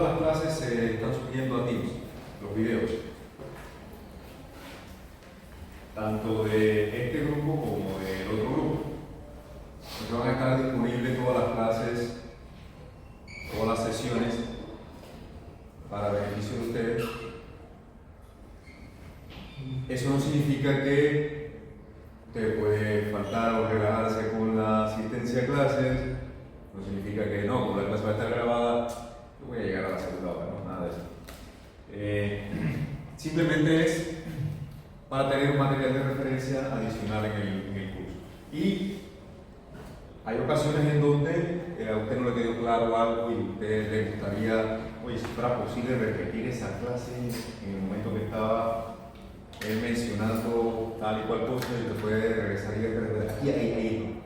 todas las clases se están subiendo a Teams, los videos. Tanto de este grupo como del otro grupo. Entonces van a estar disponibles todas las clases, todas las sesiones para beneficio de ustedes. Eso no significa que usted puede faltar o relajarse con la asistencia a clases, no significa que no, como la clase va a estar grabada, yo voy a llegar a la segunda hora, no, nada de eso. Simplemente es para tener un material de referencia adicional en el curso. Y hay ocasiones en donde a usted no le quedó claro algo y a usted le gustaría, oye, si fuera posible repetir esa clase en el momento que estaba él mencionando tal y cual cosa y después regresaría aquí, ahí.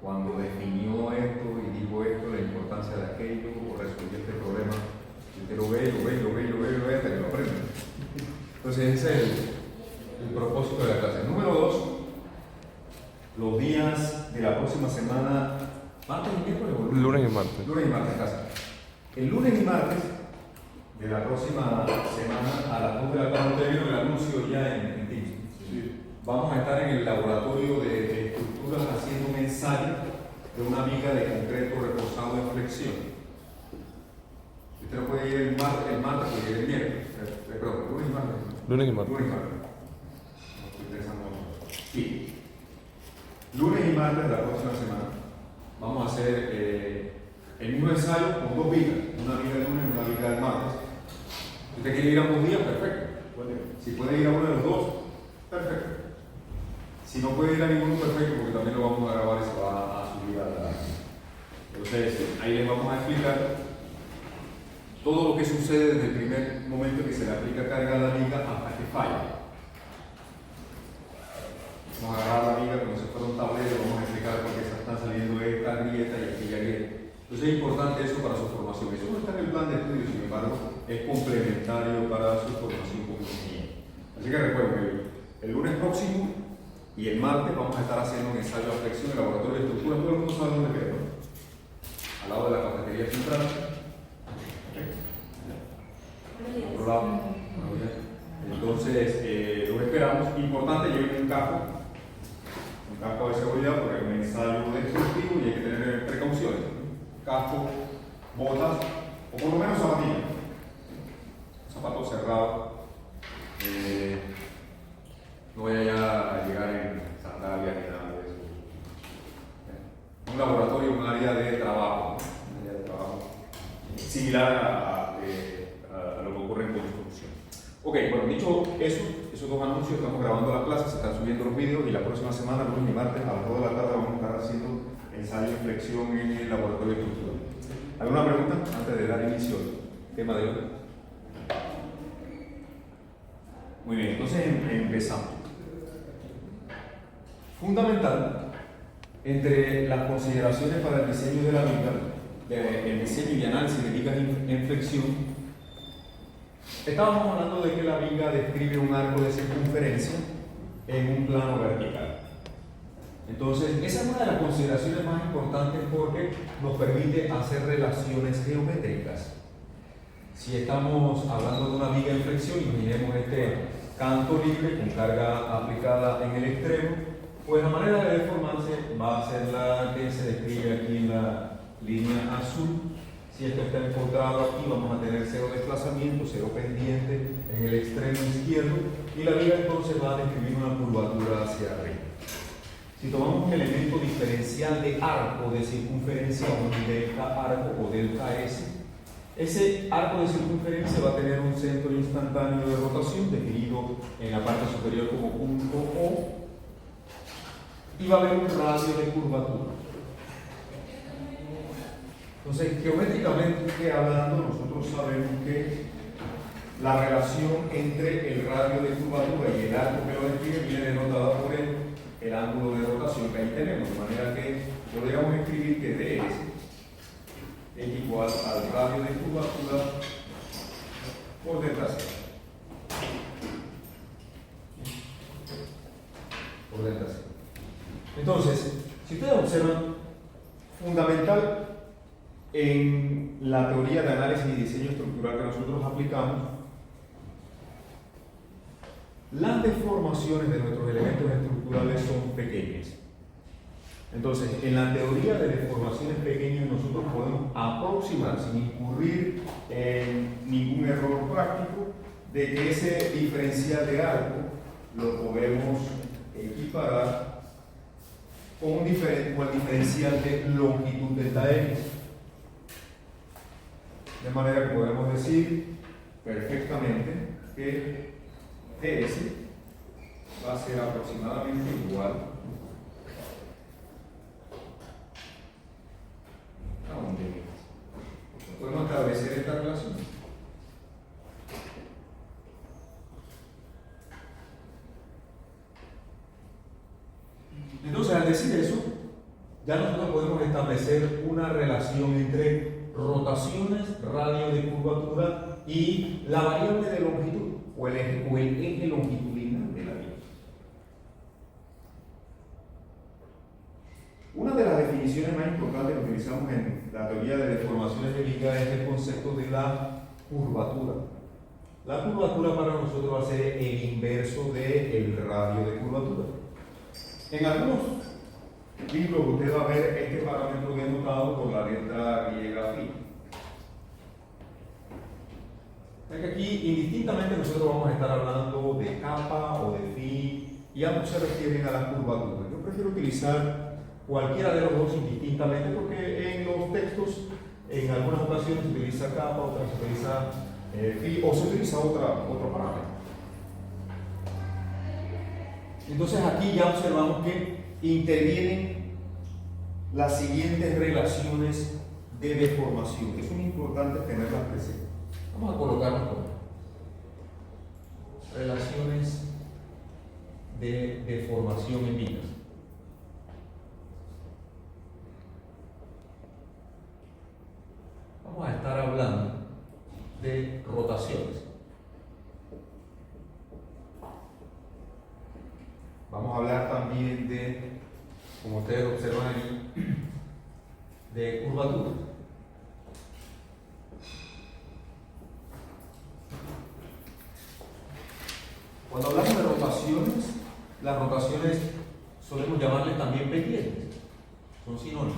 Cuando definió esto y dijo esto, la importancia de aquello, o resolvió este problema, y usted lo ve hasta que lo aprende. Entonces ese es el propósito de la clase. Número 2, los días de la próxima semana, ¿martes y miércoles o lunes y martes? Lunes y martes, casa. El lunes y martes de la próxima semana a las 2 de la tarde, usted vieron el anuncio ya en Teams. Sí. Vamos a estar en el laboratorio de estructuras haciendo un ensayo de una viga de concreto reforzado en flexión. Usted no puede ir el martes, puede ir el miércoles. Perdón, lunes y martes. Lunes y martes. Lunes y martes. No estoy pensando. Sí. Lunes y martes de la próxima semana vamos a hacer el mismo ensayo con dos vigas, una viga el lunes y una viga el martes. Si usted quiere ir a ambos días, perfecto. Si puede ir a uno de los dos, perfecto. Si no puede ir a ninguno, perfecto, porque también lo vamos a grabar y se va a subir a la... Entonces, ahí les vamos a explicar todo lo que sucede desde el primer momento que se le aplica carga a la viga hasta que falla. Vamos a agarrar la viga como si fuera un tablero, vamos a explicar por qué se están saliendo esta grieta y aquella grieta. Entonces es importante eso para su formación. Eso no está en el plan de estudio, sin embargo, es complementario para su formación como ingeniero. Así que recuerden que el lunes próximo y el martes vamos a estar haciendo un ensayo de flexión en el laboratorio de estructuras. Todo el mundo sabe dónde queda, ¿no? Al lado de la cafetería central. Otro lado. Entonces, los esperamos. Importante, lleven un casco de seguridad porque es un ensayo destructivo y hay que tener precauciones. Casco, botas o por lo menos zapatillas. Zapatos cerrados. No vaya ya a llegar en sandalias ni nada de eso. Un laboratorio, un área de trabajo. Un área de trabajo similar a lo que ocurre en construcción. Ok, bueno, dicho eso, esos dos anuncios, estamos grabando las clases, se están subiendo los vídeos y la próxima semana, lunes y martes, a las 2 de la tarde, vamos a estar haciendo ensayo de flexión en el laboratorio de estructura. ¿Alguna pregunta antes de dar inicio al tema de hoy? Muy bien, entonces empezamos. Fundamental, entre las consideraciones para el diseño de la viga, el diseño y análisis de vigas en flexión, estábamos hablando de que la viga describe un arco de circunferencia en un plano vertical. Entonces, esa es una de las consideraciones más importantes porque nos permite hacer relaciones geométricas. Si estamos hablando de una viga en flexión, imaginemos este canto libre con carga aplicada en el extremo, pues la manera de deformarse va a ser la que se describe aquí en la línea azul. Si esto está encontrado aquí, vamos a tener cero desplazamiento, cero pendiente en el extremo izquierdo y la viga entonces va a describir una curvatura hacia arriba. Si tomamos un elemento diferencial de arco de circunferencia, un delta arco o delta S, ese arco de circunferencia va a tener un centro instantáneo de rotación definido en la parte superior como punto O y va a haber un radio de curvatura. Entonces, geométricamente hablando, nosotros sabemos que la relación entre el radio de curvatura y el arco que lo describe viene denotada por el ángulo de rotación que ahí tenemos, de manera que podríamos escribir que ds es igual al radio de curvatura por delta C. Por delta C. Entonces, si ustedes observan, fundamental en la teoría de análisis y diseño estructural que nosotros aplicamos, las deformaciones de nuestros elementos estructurales son pequeñas. Entonces, en la teoría de deformaciones pequeñas nosotros podemos aproximar, sin incurrir en ningún error práctico, de que ese diferencial de arco lo podemos equiparar con el diferencial de longitud delta X. De manera que podemos decir perfectamente que TS va a ser aproximadamente igual a un D. Podemos establecer esta relación. Entonces, al decir eso, ya nosotros podemos establecer una relación entre rotaciones, radio de curvatura y la variable de longitud o el eje longitudinal de la vía. Una de las definiciones más importantes que utilizamos en la teoría de deformaciones de viga es el concepto de la curvatura. La curvatura para nosotros va a ser el inverso del radio de curvatura. En algunos libros usted va a ver este parámetro denotado por la letra griega phi. Que aquí indistintamente nosotros vamos a estar hablando de kappa o de phi y ambos se refieren a la curvatura. Yo prefiero utilizar cualquiera de los dos indistintamente porque en los textos en algunas ocasiones se utiliza kappa, otras se utiliza phi o se utiliza otro parámetro. Entonces aquí ya observamos que intervienen las siguientes relaciones de deformación, que son importantes tenerlas presentes. Vamos a colocarnos con relaciones de deformación en vigas. Vamos a estar hablando de rotaciones. Vamos a hablar también de, como ustedes observan ahí, de curvatura. Cuando hablamos de rotaciones, las rotaciones solemos llamarles también pendientes, son sinónimos.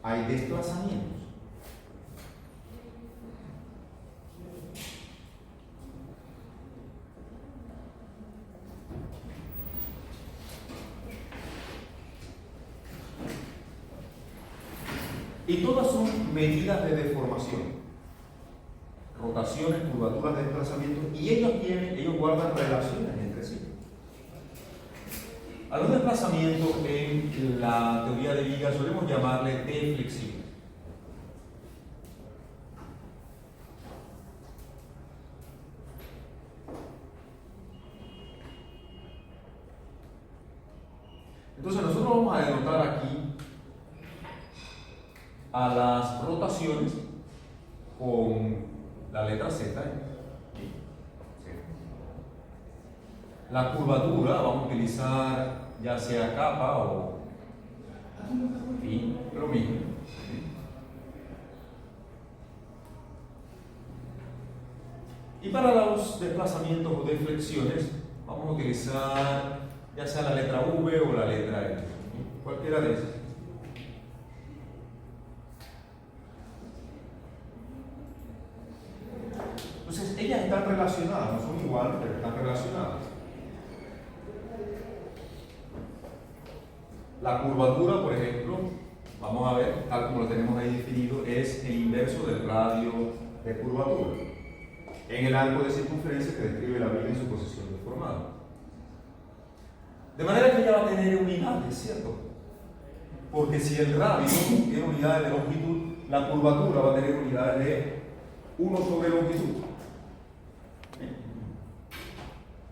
Hay desplazamientos. Y todas son medidas de deformación. Rotaciones, curvaturas, desplazamientos, y ellos guardan relaciones entre sí. A los desplazamientos en la teoría de vigas solemos llamarle T flexibles. Entonces nosotros vamos a denotar aquí a las rotaciones con la letra Z. La curvatura vamos a utilizar ya sea kappa o phi, lo mismo. Y para los desplazamientos o deflexiones vamos a utilizar ya sea la letra V o la letra L, cualquiera de esas. Entonces, ellas están relacionadas, no son iguales, pero están relacionadas. La curvatura, por ejemplo, vamos a ver, tal como lo tenemos ahí definido, es el inverso del radio de curvatura en el arco de circunferencia que describe la viga en su posición deformada. De manera que ella va a tener unidades, ¿cierto? Porque si el radio tiene unidades de longitud, la curvatura va a tener unidades de 1 sobre longitud.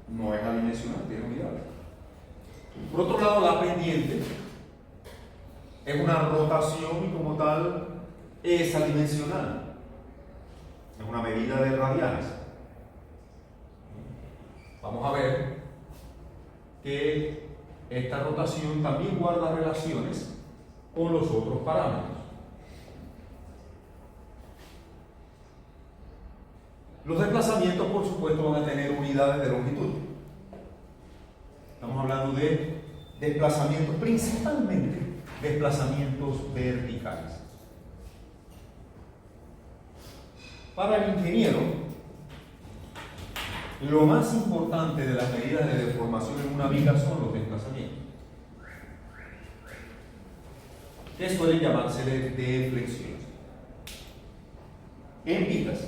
No es adimensional, tiene unidades. Por otro lado, la pendiente es una rotación y como tal es adimensional. Es una medida de radianes. Vamos a ver que esta rotación también guarda relaciones con los otros parámetros. Los desplazamientos, por supuesto, van a tener unidades de longitud. Estamos hablando de desplazamientos, principalmente desplazamientos verticales. Para el ingeniero, lo más importante de las medidas de deformación en una viga son los desplazamientos, que suelen llamarse de deflexiones. En vigas.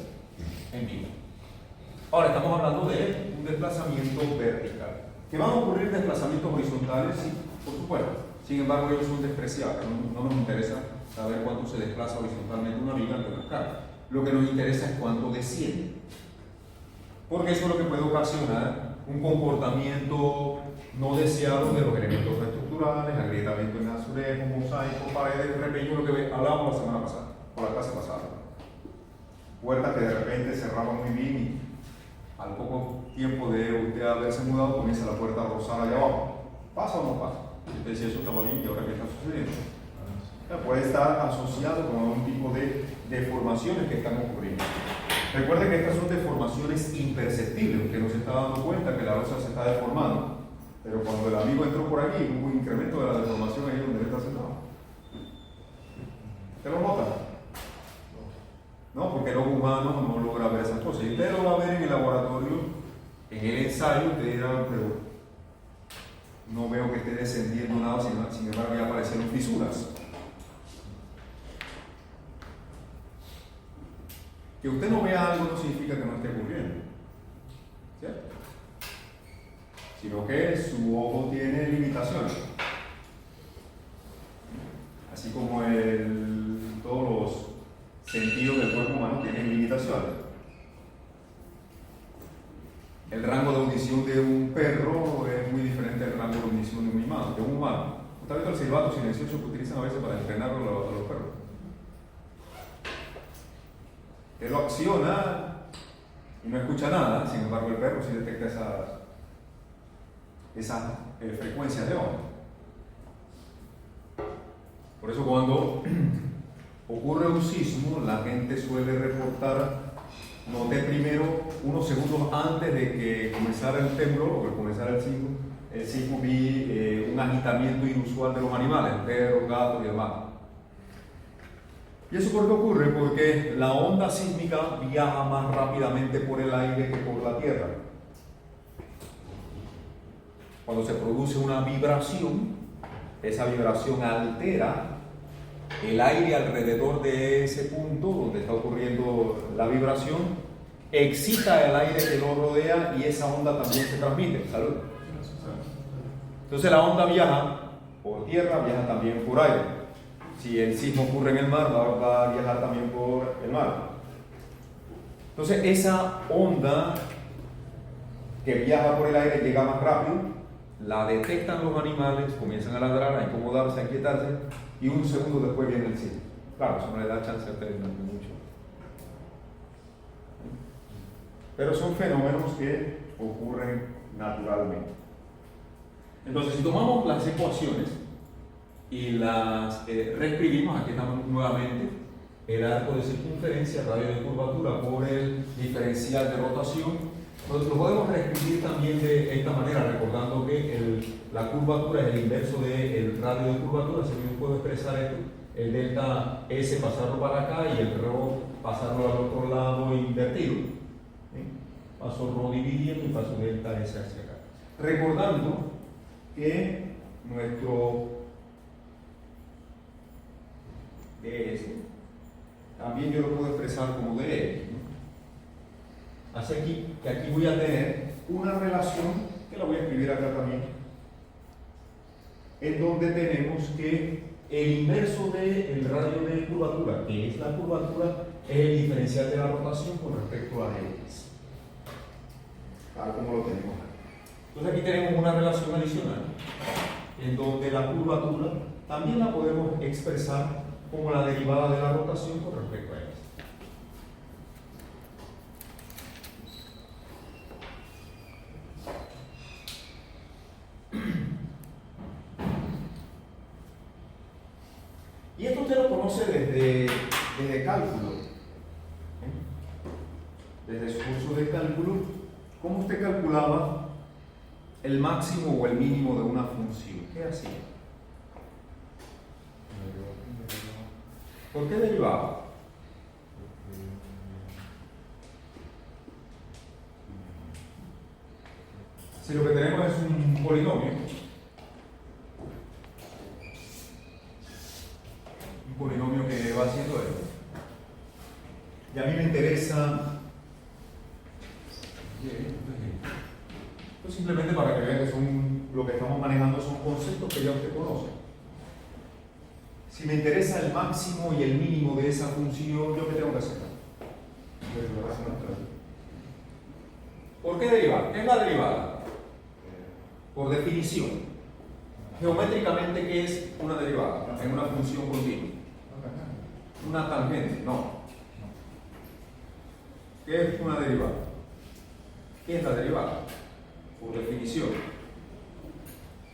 Ahora estamos hablando de un desplazamiento vertical. ¿Que van a ocurrir desplazamientos horizontales? Sí, por supuesto. Sin embargo, ellos son despreciables. No nos interesa saber cuánto se desplaza horizontalmente una viga ante una escala. Lo que nos interesa es cuánto desciende. Porque eso es lo que puede ocasionar un comportamiento no deseado de los elementos estructurales, agrietamiento en azulejo, mosaico, paredes, repello, lo que hablábamos la semana pasada, o la clase pasada. Puertas que de repente cerraban muy bien y al poco tiempo de usted haberse mudado comienza la puerta a rozar allá abajo. ¿Pasa o no pasa? Y usted decía, eso estaba bien y ahora qué está sucediendo. Puede estar asociado con algún tipo de deformaciones que están ocurriendo. Recuerde que estas son deformaciones imperceptibles, que no se está dando cuenta que la losa se está deformando. Pero cuando el amigo entró por aquí, hubo un incremento de la deformación ahí donde él está sentado. ¿Usted lo nota? No, porque el ojo humano no logra ver esas cosas. Y usted lo va a ver en el laboratorio, en el ensayo, usted dirá, pero no veo que esté descendiendo nada, sin embargo ya aparecieron fisuras. Que usted no vea algo no significa que no esté ocurriendo, ¿cierto? Sino que su ojo tiene limitaciones. Así como todos los sentidos del cuerpo humano tienen limitaciones. El rango de audición de un perro es muy diferente al rango de audición de un humano. ¿Usted ha visto el silbato silencioso que utilizan a veces para entrenar a los perros? Él lo acciona y no escucha nada, sin embargo el perro sí detecta esas frecuencias de onda. Por eso cuando ocurre un sismo, la gente suele reportar, noté primero, unos segundos antes de que comenzara el temblor o que comenzara el sismo vi un agitamiento inusual de los animales, perros, gatos y demás. ¿Y eso por qué ocurre? Porque la onda sísmica viaja más rápidamente por el aire que por la tierra. Cuando se produce una vibración, esa vibración altera el aire alrededor de ese punto donde está ocurriendo la vibración, excita el aire que lo rodea y esa onda también se transmite. Salud. Entonces la onda viaja por tierra, viaja también por aire. Si el sismo ocurre en el mar, va a viajar también por el mar. Entonces esa onda que viaja por el aire llega más rápido, la detectan los animales, comienzan a ladrar, a incomodarse, a inquietarse, y un segundo después viene el sismo. Claro, eso no le da chance a ustedes mucho. Pero son fenómenos que ocurren naturalmente. Entonces, si tomamos las ecuaciones y las reescribimos, aquí estamos nuevamente, el arco de circunferencia, radio de curvatura por el diferencial de rotación. Lo podemos reescribir también de esta manera, recordando que la curvatura es el inverso del radio de curvatura. Si yo puedo expresar esto, el delta S pasarlo para acá y el rho pasarlo al otro lado invertido. ¿Sí? Paso rho dividiendo y paso delta S hacia acá. Recordando que nuestro ds también yo lo puedo expresar como dx, ¿no? Así que aquí voy a tener una relación que la voy a escribir acá también, en donde tenemos que el inverso del radio de curvatura, que es la curvatura, es el diferencial de la rotación con respecto a x, tal como lo tenemos aquí. Entonces aquí tenemos una relación adicional en donde la curvatura también la podemos expresar como la derivada de la rotación con respecto a x. desde cálculo, desde su curso de cálculo, cómo usted calculaba el máximo o el mínimo de una función. ¿Qué hacía? ¿Por qué derivaba? Si lo que tenemos es un polinomio, que va haciendo esto, y a mí me interesa, esto simplemente para que vean que lo que estamos manejando son conceptos que ya usted conoce. Si me interesa el máximo y el mínimo de esa función, ¿yo qué tengo que hacer? ¿Por qué derivar? ¿Qué es la derivada? Por definición, geométricamente, ¿qué es una derivada? En una función continua. Una tangente, no. ¿Qué es una derivada? ¿Qué es la derivada? Por definición.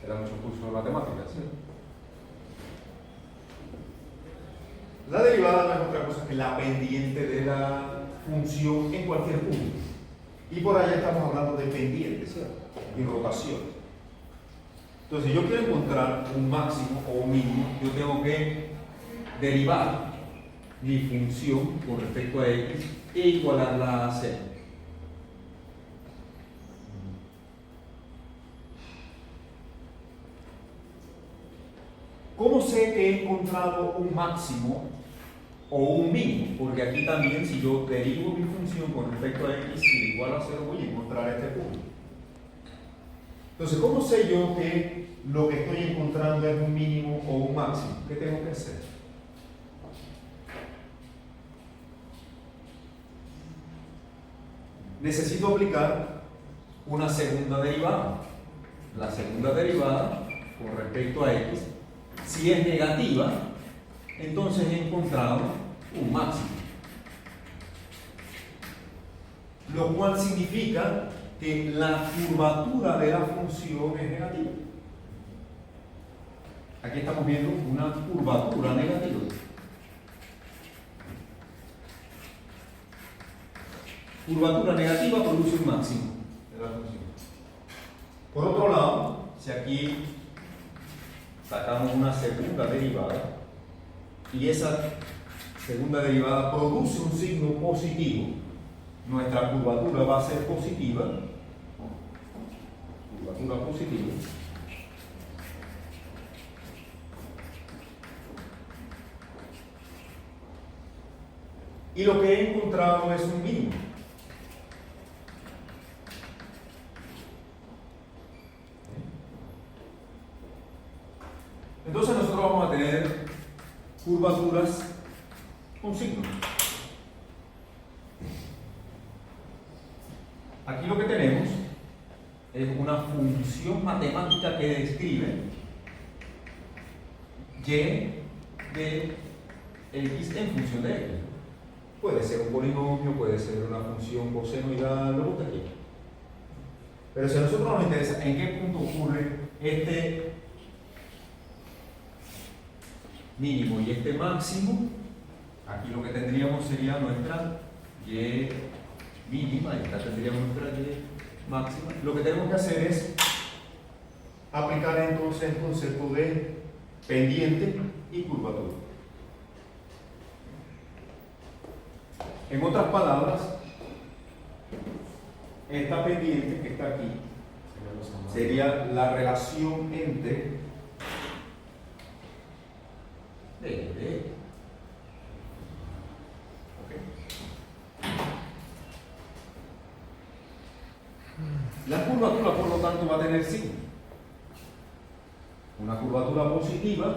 Era mucho curso de matemáticas, ¿sí? La derivada no es otra cosa que la pendiente de la función en cualquier punto. Y por allá estamos hablando de pendientes, ¿cierto? Y rotaciones. Entonces, si yo quiero encontrar un máximo o un mínimo, yo tengo que derivar mi función con respecto a x e igualarla a c. ¿Cómo sé que he encontrado un máximo o un mínimo? Porque aquí también, si yo derivo mi función con respecto a x y igual a 0, voy a encontrar este punto. Entonces, ¿cómo sé yo que lo que estoy encontrando es un mínimo o un máximo? ¿Qué tengo que hacer? Necesito aplicar una segunda derivada. La segunda derivada con respecto a x, si es negativa, entonces he encontrado un máximo. Lo cual significa que la curvatura de la función es negativa. Aquí estamos viendo una curvatura negativa. Curvatura negativa produce un máximo de la función. Por otro lado, si aquí sacamos una segunda derivada y esa segunda derivada produce un signo positivo, nuestra curvatura va a ser positiva. Curvatura positiva. Y lo que he encontrado es un mínimo. Entonces nosotros vamos a tener curvaturas con signo. Aquí lo que tenemos es una función matemática que describe y de x en función de x. Puede ser un polinomio, puede ser una función cosenoidal, lo que usted quiera. Pero si a nosotros nos interesa en qué punto ocurre este mínimo y este máximo, aquí lo que tendríamos sería nuestra y mínima, y acá tendríamos nuestra y máxima. Lo que tenemos que hacer es aplicar entonces el concepto de pendiente y curvatura. En otras palabras, esta pendiente que está aquí sería la relación entre de la curvatura, por lo tanto, va a tener signo. Una curvatura positiva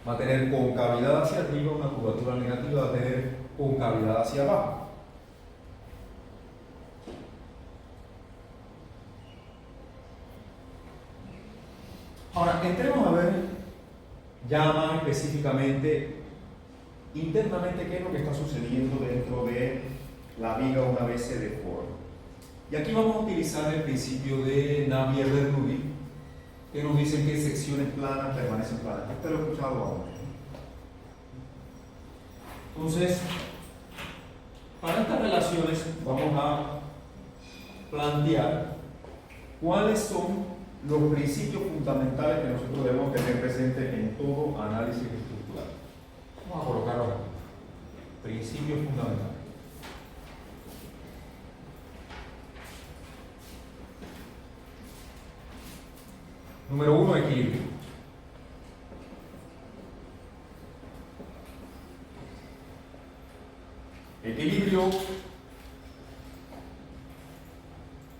va a tener concavidad hacia arriba, una curvatura negativa va a tener concavidad hacia abajo. Ahora, entremos a ver ya más específicamente, internamente, qué es lo que está sucediendo dentro de la viga una vez se deforma. Y aquí vamos a utilizar el principio de Navier-Bernoulli, que nos dice que secciones planas permanecen planas. Esto lo he escuchado ahora. Entonces, para estas relaciones vamos a plantear cuáles son los principios fundamentales que nosotros debemos tener presentes en todo análisis estructural. Vamos a colocarlos aquí. Principios fundamentales. Número 1, equilibrio. Equilibrio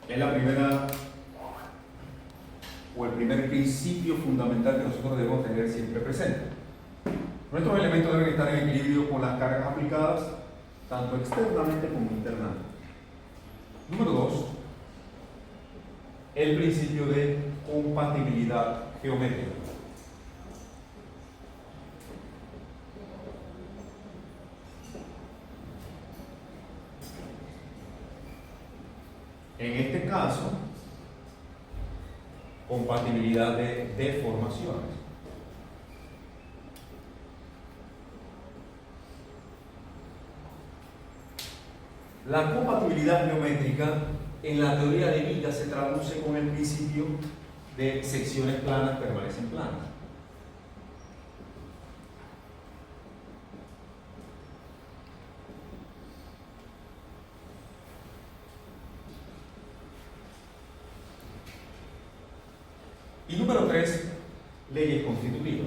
es la primera o el primer principio fundamental que nosotros debemos tener siempre presente. Nuestros elementos deben estar en equilibrio con las cargas aplicadas, tanto externamente como internamente. Número 2, el principio de compatibilidad geométrica. En este caso, compatibilidad de deformaciones. La compatibilidad geométrica en la teoría de vigas se traduce con el principio de secciones planas permanecen planas. Y número 3, leyes constitutivas.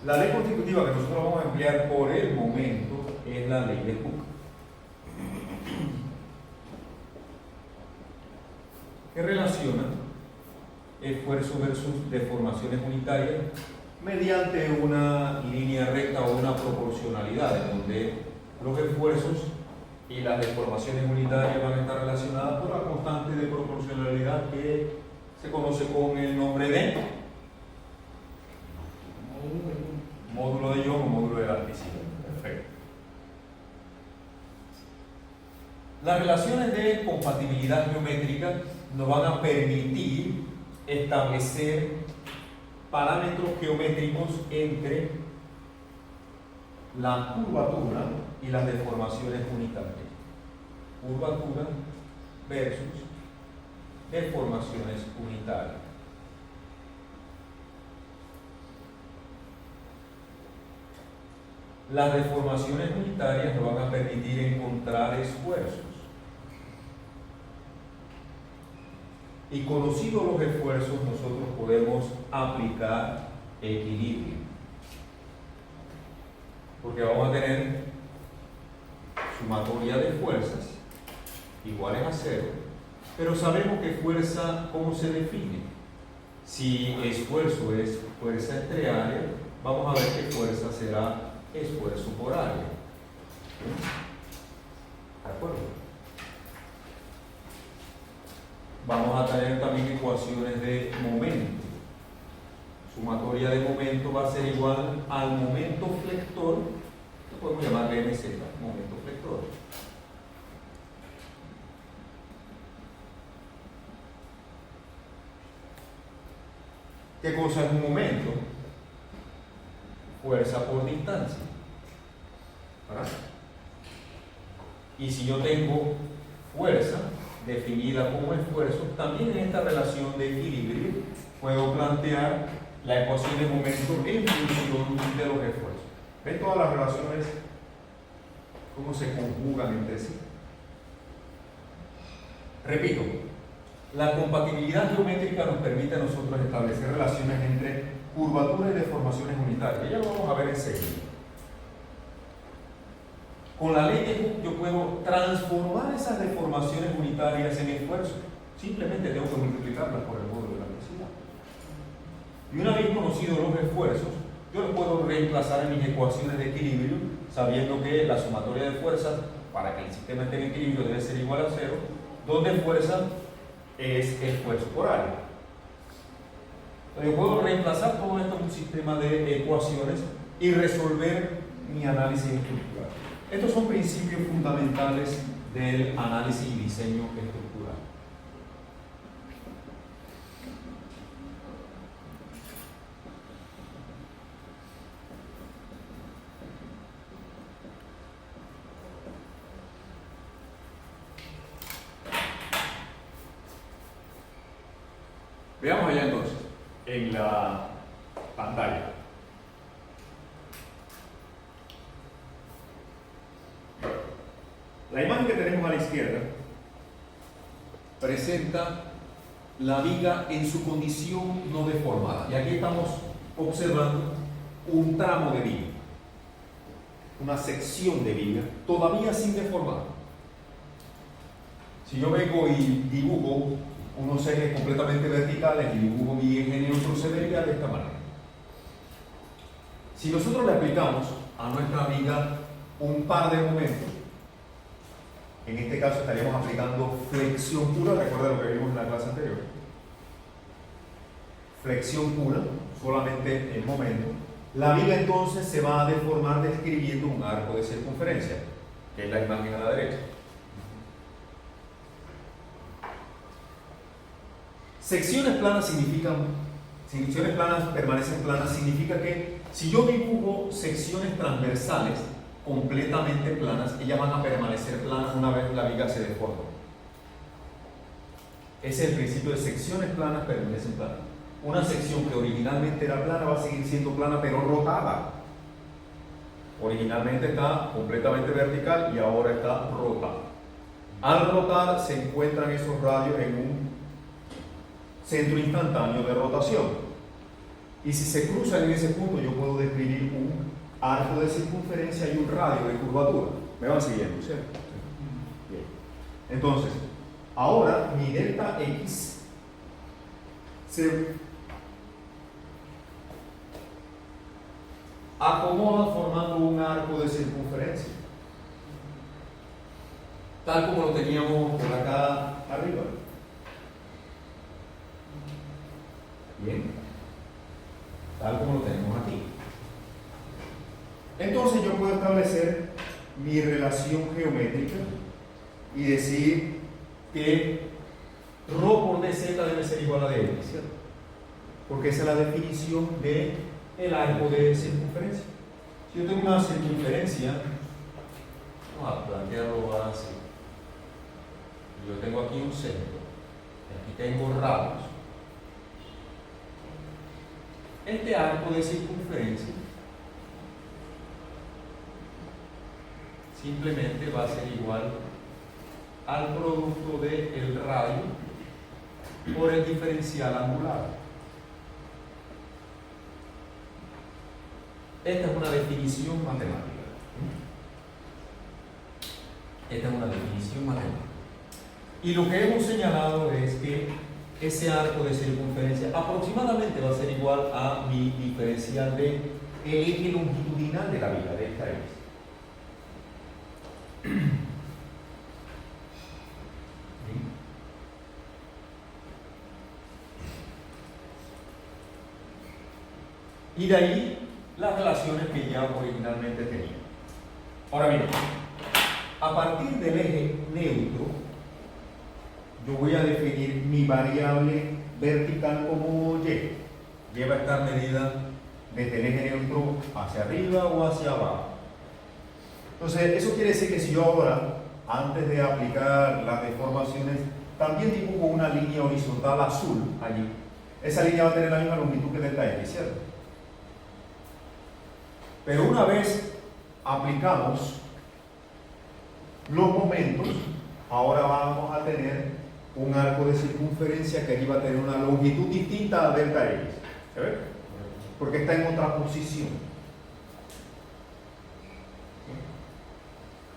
La ley constitutiva que nosotros vamos a emplear por el momento es la ley de Hooke, que relaciona esfuerzo versus deformaciones unitarias mediante una línea recta o una proporcionalidad, en donde los esfuerzos y las deformaciones unitarias van a estar relacionadas por la constante de proporcionalidad que se conoce con el nombre de módulo de Young o módulo de elasticidad. Perfecto. Las relaciones de compatibilidad geométrica nos van a permitir establecer parámetros geométricos entre la curvatura y las deformaciones unitarias. Curvatura versus deformaciones unitarias. Las deformaciones unitarias nos van a permitir encontrar esfuerzos. Y conocidos los esfuerzos, nosotros podemos aplicar equilibrio. Porque vamos a tener sumatoria de fuerzas iguales a 0, pero sabemos que fuerza, ¿cómo se define? Si esfuerzo es fuerza entre área, vamos a ver que fuerza será esfuerzo por área. ¿De acuerdo? Vamos a tener también ecuaciones de momento. Sumatoria de momento va a ser igual al momento flector, que podemos llamarle MZ, momento flector. ¿Qué cosa es un momento? Fuerza por distancia, ¿verdad? Y si yo tengo fuerza definida como esfuerzo, también en esta relación de equilibrio puedo plantear la ecuación de momento en función de los esfuerzos. ¿Ven todas las relaciones cómo se conjugan entre sí? Repito, la compatibilidad geométrica nos permite a nosotros establecer relaciones entre curvaturas y deformaciones unitarias. Ya lo vamos a ver enseguida. Con la ley de Hooke yo puedo transformar esas deformaciones unitarias en esfuerzo. Simplemente tengo que multiplicarlas por el módulo de la velocidad. Y una vez conocidos los esfuerzos, yo los puedo reemplazar en mis ecuaciones de equilibrio, sabiendo que la sumatoria de fuerzas para que el sistema esté en equilibrio debe ser igual a 0, donde fuerza es esfuerzo por área. Yo puedo reemplazar todo esto en un sistema sistema de ecuaciones y resolver mi análisis estructural. Estos son principios fundamentales del análisis y diseño estructural. Veamos allá entonces, en la pantalla. La imagen que tenemos a la izquierda presenta la viga en su condición no deformada. Y aquí estamos observando un tramo de viga, una sección de viga todavía sin deformar. Si yo vengo y dibujo unos ejes completamente verticales y dibujo mi eje neutro, se vería de esta manera. Si nosotros le aplicamos a nuestra viga un par de momentos, en este caso estaríamos aplicando flexión pura, recuerda lo que vimos en la clase anterior. Flexión pura, solamente el momento. La viga entonces se va a deformar describiendo un arco de circunferencia, que es la imagen a la derecha. Secciones planas permanecen planas, significa que si yo dibujo secciones transversales completamente planas, ellas van a permanecer planas una vez la viga se deforma. Ese es el principio de secciones planas permanecen planas. Una sección que originalmente era plana va a seguir siendo plana pero rotada. Originalmente está completamente vertical y ahora está rotada. Al rotar se encuentran esos radios en un centro instantáneo de rotación. Y si se cruzan en ese punto, yo puedo describir un arco de circunferencia y un radio de curvatura. ¿Me van siguiendo, cierto? Bien. Entonces, ahora mi delta X se acomoda formando un arco de circunferencia, tal como lo teníamos por acá arriba. Bien, tal como lo tenemos aquí. Entonces yo puedo establecer mi relación geométrica y decir que ρ por dz debe ser igual a dx, ¿cierto? Porque esa es la definición del arco de circunferencia. Si yo tengo una circunferencia, vamos a plantearlo así. Yo tengo aquí un centro, y aquí tengo radios. Este arco de circunferencia simplemente va a ser igual al producto del radio por el diferencial angular. Esta es una definición matemática. Esta es una definición matemática. Y lo que hemos señalado es que ese arco de circunferencia aproximadamente va a ser igual a mi diferencial de el eje longitudinal de la viga, de esta X. Y de ahí las relaciones que ya originalmente tenía. Ahora bien, a partir del eje neutro, yo voy a definir mi variable vertical como Y. Y va a estar medida desde el eje neutro hacia arriba o hacia abajo. Entonces, eso quiere decir que si yo ahora, antes de aplicar las deformaciones, también dibujo una línea horizontal azul allí, esa línea va a tener la misma longitud que delta X, ¿cierto? Pero una vez aplicamos los momentos, ahora vamos a tener un arco de circunferencia que aquí va a tener una longitud distinta a delta X. ¿Se ve? Porque está en otra posición.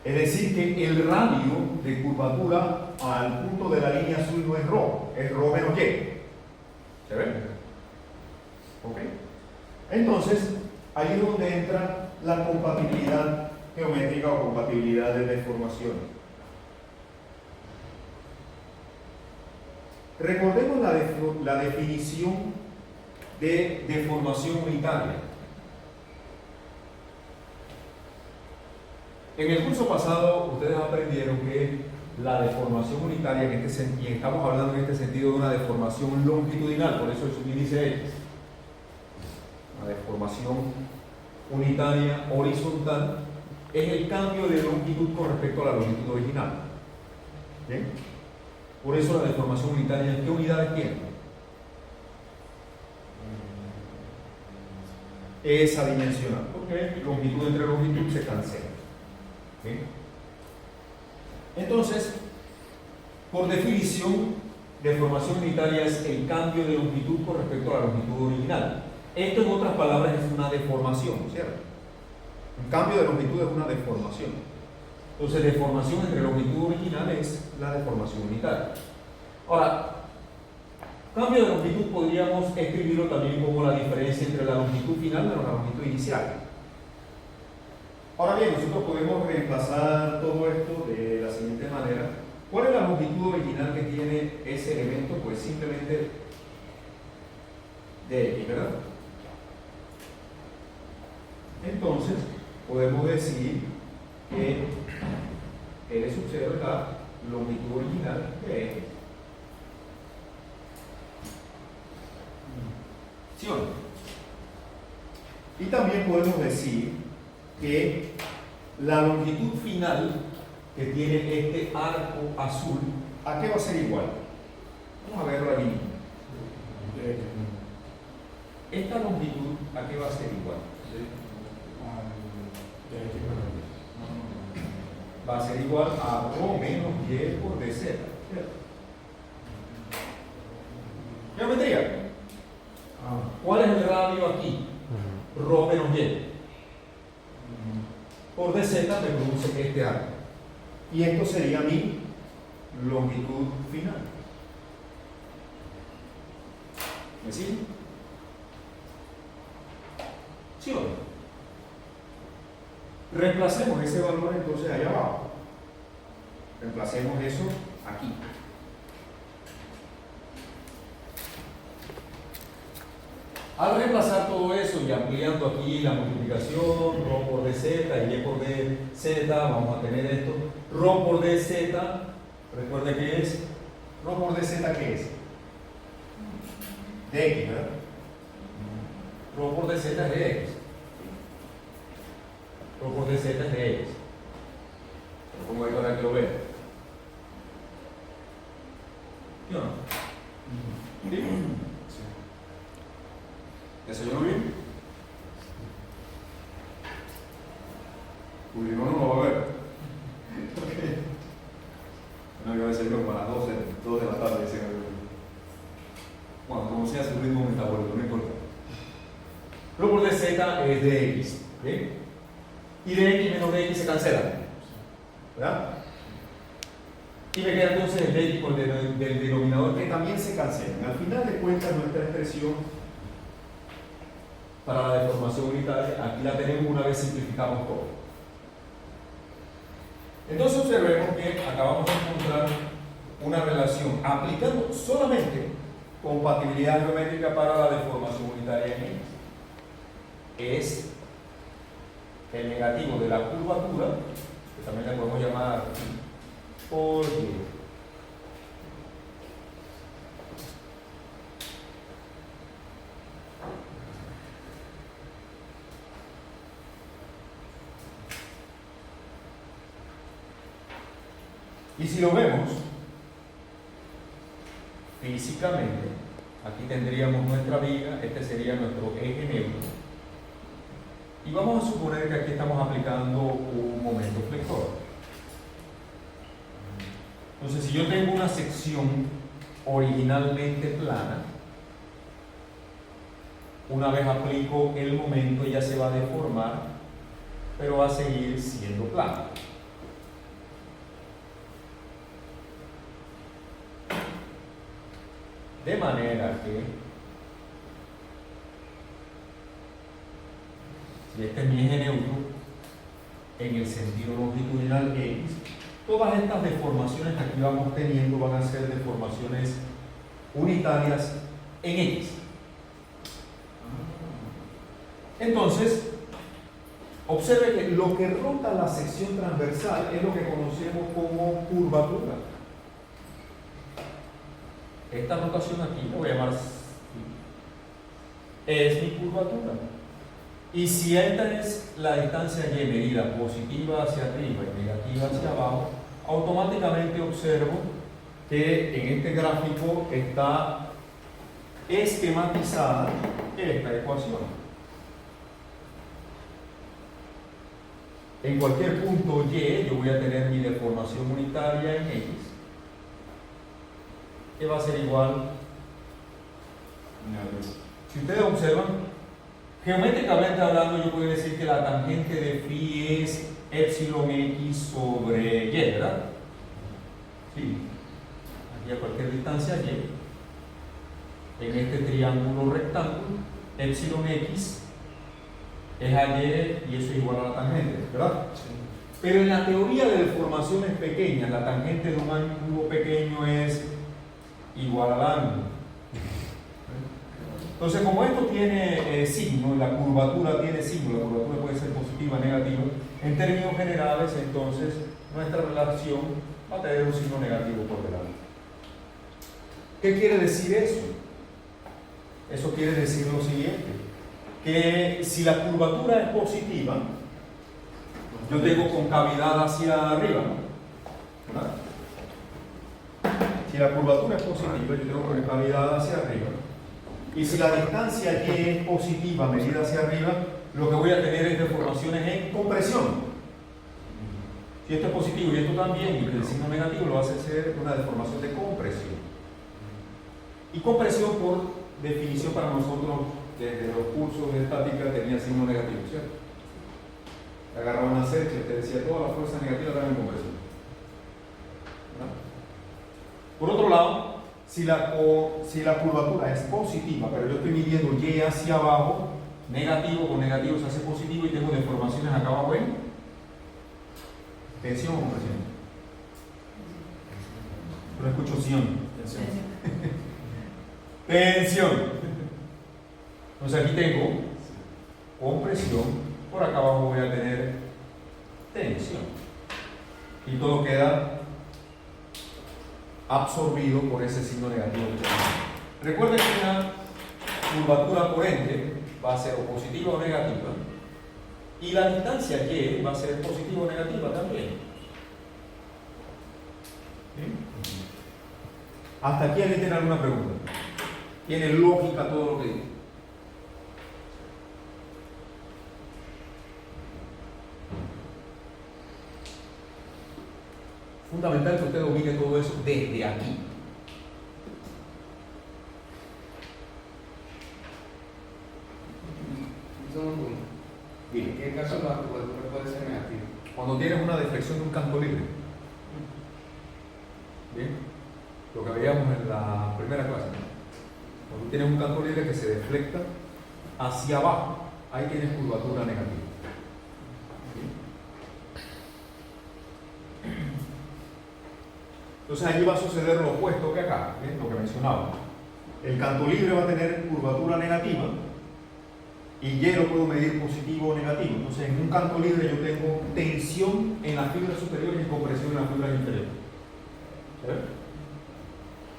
Es decir, que el radio de curvatura al punto de la línea azul no es ρ, es ρ menos Y. ¿Se ve? ¿Ok? Entonces, ahí es donde entra la compatibilidad geométrica o compatibilidad de deformaciones. Recordemos la definición de deformación unitaria. En el curso pasado ustedes aprendieron que la deformación unitaria, y estamos hablando en este sentido de una deformación longitudinal, por eso el subíndice X, una deformación unitaria horizontal, es el cambio de longitud con respecto a la longitud original. ¿Bien? Por eso la deformación unitaria, ¿qué unidades tiene? Es adimensional, porque longitud entre longitud se cancela. ¿Bien? Entonces, por definición, deformación unitaria es el cambio de longitud con respecto a la longitud original. Esto, en otras palabras, es una deformación, ¿cierto? Un cambio de longitud es una deformación. Entonces, deformación entre longitud original es la deformación unitaria. Ahora, cambio de longitud podríamos escribirlo también como la diferencia entre la longitud final y la longitud inicial. Ahora bien, nosotros podemos reemplazar todo esto de la siguiente manera. ¿Cuál es la longitud original que tiene ese elemento? Pues simplemente dx, ¿verdad? Entonces, podemos decir que L sub 0 es la longitud original de X. ¿Sí o no? Y también podemos decir que la longitud final que tiene este arco azul, ¿a qué va a ser igual? Vamos a verlo allí. Esta longitud, ¿a qué va a ser igual? Va a ser igual a ρ menos y por dz. Geometría. ¿Cuál es el radio aquí? Ρ menos y. Por dz me produce este arco. Y esto sería mi longitud final. ¿Me sigue? ¿Sí o no? Reemplacemos ese valor entonces allá abajo. Reemplacemos eso aquí. Al reemplazar todo eso y ampliando aquí la multiplicación, ρ por dz y y por dz, vamos a tener esto. ρ por dz, recuerde que es, ρ por dz, ¿qué es? Dx, ¿verdad? ρ por dz es dx. ρ por dz es dx. Lo pongo ahí para que lo vean. ¿Sí o no? ¿Sí? ¿Desayuno bien? Uy, no lo va a ver. No, yo desayuno para las 2 de la tarde. Bueno, como sea su ritmo metabólico, no importa. Lo por dz es dx. ¿Bien? Y dx menos dx se cancelan. ¿Verdad? Y me queda entonces el dx por del denominador que también se cancelan. Al final de cuentas, nuestra expresión para la deformación unitaria, aquí la tenemos una vez simplificamos todo. Entonces observemos que acabamos de encontrar una relación aplicando solamente compatibilidad geométrica para la deformación unitaria en X. Es el negativo de la curvatura, que también le podemos llamar por Y. Y si lo vemos físicamente, aquí tendríamos nuestra viga, este sería nuestro eje neutro. Y vamos a suponer que aquí estamos aplicando un momento flexor. Entonces, si yo tengo una sección originalmente plana, una vez aplico el momento ya se va a deformar, pero va a seguir siendo plana. De manera que, si este es mi eje neutro, en el sentido longitudinal X, todas estas deformaciones que aquí vamos teniendo van a ser deformaciones unitarias en X. Entonces, observe que lo que rota la sección transversal es lo que conocemos como curvatura. Esta rotación aquí, la voy a llamar, es mi curvatura. Y si esta es la distancia y medida positiva hacia arriba y negativa hacia abajo, automáticamente observo que en este gráfico está esquematizada esta ecuación. En cualquier punto Y yo voy a tener mi deformación unitaria en X, que va a ser igual. Si ustedes observan, geométricamente hablando, yo puedo decir que la tangente de phi es epsilon x sobre y, ¿verdad? Sí. Aquí a cualquier distancia y, en este triángulo rectángulo, epsilon x es a y y eso es igual a la tangente, ¿verdad? Sí. Pero en la teoría de deformaciones pequeñas, la tangente de un ángulo pequeño es igual al ángulo. Entonces, como esto tiene signo, la curvatura tiene signo, la curvatura puede ser positiva o negativa, en términos generales, entonces, nuestra relación va a tener un signo negativo por delante. ¿Qué quiere decir eso? Eso quiere decir lo siguiente, que si la curvatura es positiva, yo tengo concavidad hacia arriba, ¿verdad? Si la curvatura es positiva, yo tengo concavidad hacia arriba. Y si la distancia y es positiva, medida hacia arriba, lo que voy a tener es deformaciones en compresión. Si esto es positivo y esto también, y el signo negativo lo hace ser una deformación de compresión. Y compresión, por definición para nosotros, desde los cursos de estática, tenía signo negativo, ¿cierto? Agarraba una secha y te decía toda la fuerza negativa estaba en compresión. ¿Verdad? Por otro lado, si la curvatura es positiva, pero yo estoy midiendo y hacia abajo, negativo con negativo se hace positivo y tengo deformaciones acá abajo en tensión o compresión. No escucho sion. Tensión. Entonces aquí tengo compresión, por acá abajo voy a tener tensión. Y todo queda absorbido por ese signo negativo. Recuerden que una curvatura por ente va a ser o positiva o negativa, y la distancia y va a ser positiva o negativa también. ¿Sí? Hasta aquí alguien tiene alguna pregunta. ¿Tiene lógica todo lo que digo? Fundamental que usted domine todo eso desde aquí. ¿En qué caso la curvatura puede ser negativa? Cuando tienes una deflexión de un campo libre. Bien, lo que veíamos en la primera clase. Cuando tienes un campo libre que se deflecta hacia abajo, ahí tienes curvatura negativa. Entonces allí va a suceder lo opuesto que acá, ¿eh? Lo que mencionaba. El canto libre va a tener curvatura negativa y Y lo puedo medir positivo o negativo. Entonces en un canto libre yo tengo tensión en las fibras superiores y compresión en las fibras inferiores.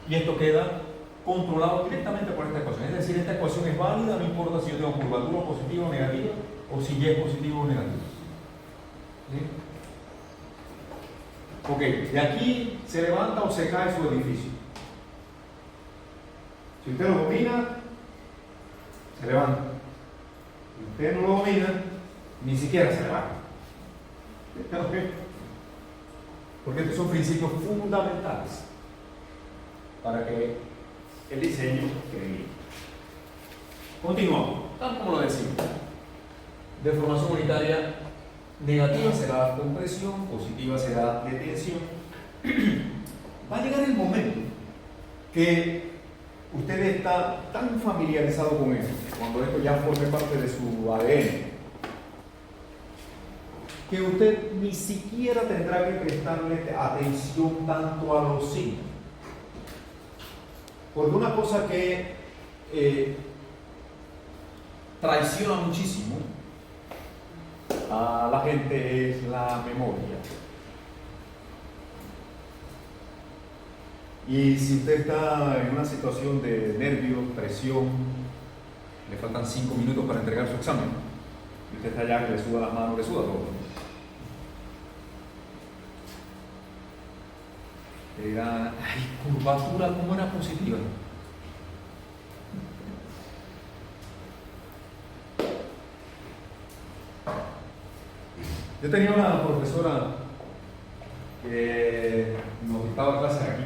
Y esto queda controlado directamente por esta ecuación. Es decir, esta ecuación es válida, no importa si yo tengo curvatura positiva o negativa, o si Y es positivo o negativo. ¿Sí? Ok, de aquí se levanta o se cae su edificio. Si usted lo domina, se levanta. Si usted no lo domina, ni siquiera se levanta. ¿Okay? Porque estos son principios fundamentales para que el diseño quede bien. Continuamos, tal como lo decimos. Deformación unitaria negativa será compresión, positiva será de tensión. Va a llegar el momento que usted está tan familiarizado con eso, cuando esto ya forme parte de su ADN, que usted ni siquiera tendrá que prestarle atención tanto a los signos. Porque una cosa que traiciona muchísimo a la gente es la memoria. Y si usted está en una situación de nervios, presión, le faltan 5 minutos para entregar su examen, y usted está allá que le suda las manos, le suda todo. Le dirán, ay, curvatura, ¿cómo era positiva? Yo tenía una profesora que nos dictaba clases aquí,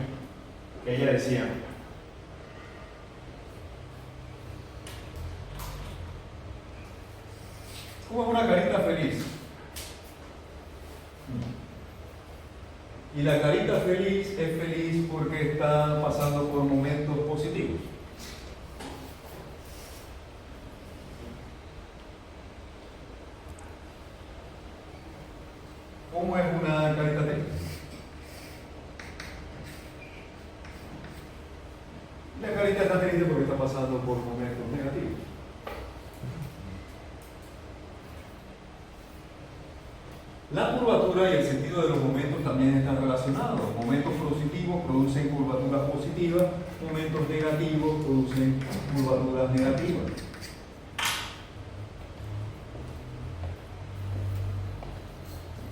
que ella decía, ¿cómo es una carita feliz? Y la carita feliz es feliz porque está pasando por momentos positivos. ¿Cómo es una carita triste? La carita está triste porque está pasando por momentos negativos. La curvatura y el sentido de los momentos también están relacionados. Momentos positivos producen curvaturas positivas, momentos negativos producen curvaturas negativas.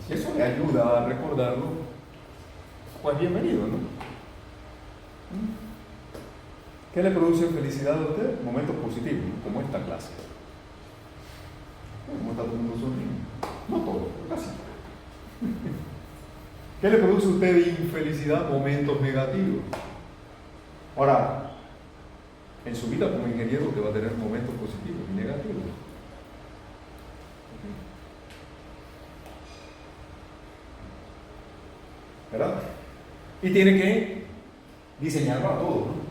Si eso le ayuda a recordarlo, pues bienvenido, ¿no? ¿Qué le produce felicidad a usted? Momentos positivos, ¿no? Como esta clase. ¿Cómo está todo el mundo sonriendo? No todo, pero casi. ¿Qué le produce a usted infelicidad? Momentos negativos. Ahora, en su vida como ingeniero usted va a tener momentos positivos y negativos. ¿Verdad? Y tiene que diseñarlo a todo, ¿no?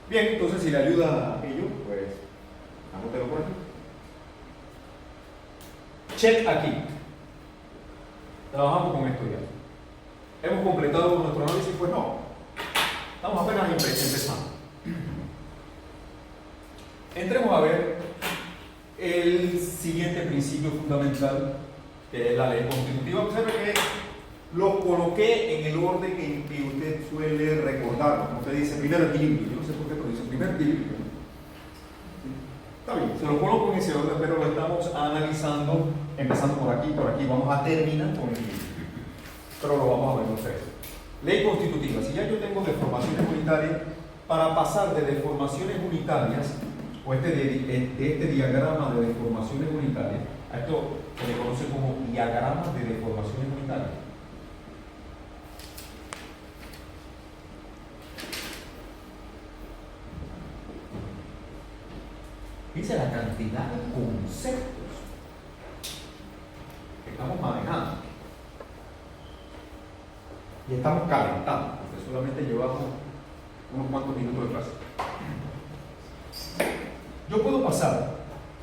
Bien, entonces si le ayuda a ello, pues anótelo por aquí. Check aquí. Trabajamos con esto ya. ¿Hemos completado nuestro análisis? Pues no. Estamos apenas empezando. Entremos a ver el siguiente principio fundamental, que es la ley constitutiva. Observe que lo coloqué en el orden en que usted suele recordarlo. Como usted dice, primer equilibrio. Yo no sé por qué, pero dice primer equilibrio. Está bien, se lo coloco en ese orden, pero lo estamos analizando, empezando por aquí, vamos a terminar con el equilibrio. Pero lo vamos a ver ustedes. Ley constitutiva. Si ya yo tengo deformaciones unitarias, para pasar de deformaciones unitarias, o de este diagrama de deformaciones unitarias, a esto se le conoce como diagrama de deformaciones unitarias. Dice la cantidad de conceptos que estamos manejando y estamos calentando, porque solamente llevamos unos cuantos minutos de clase. Yo puedo pasar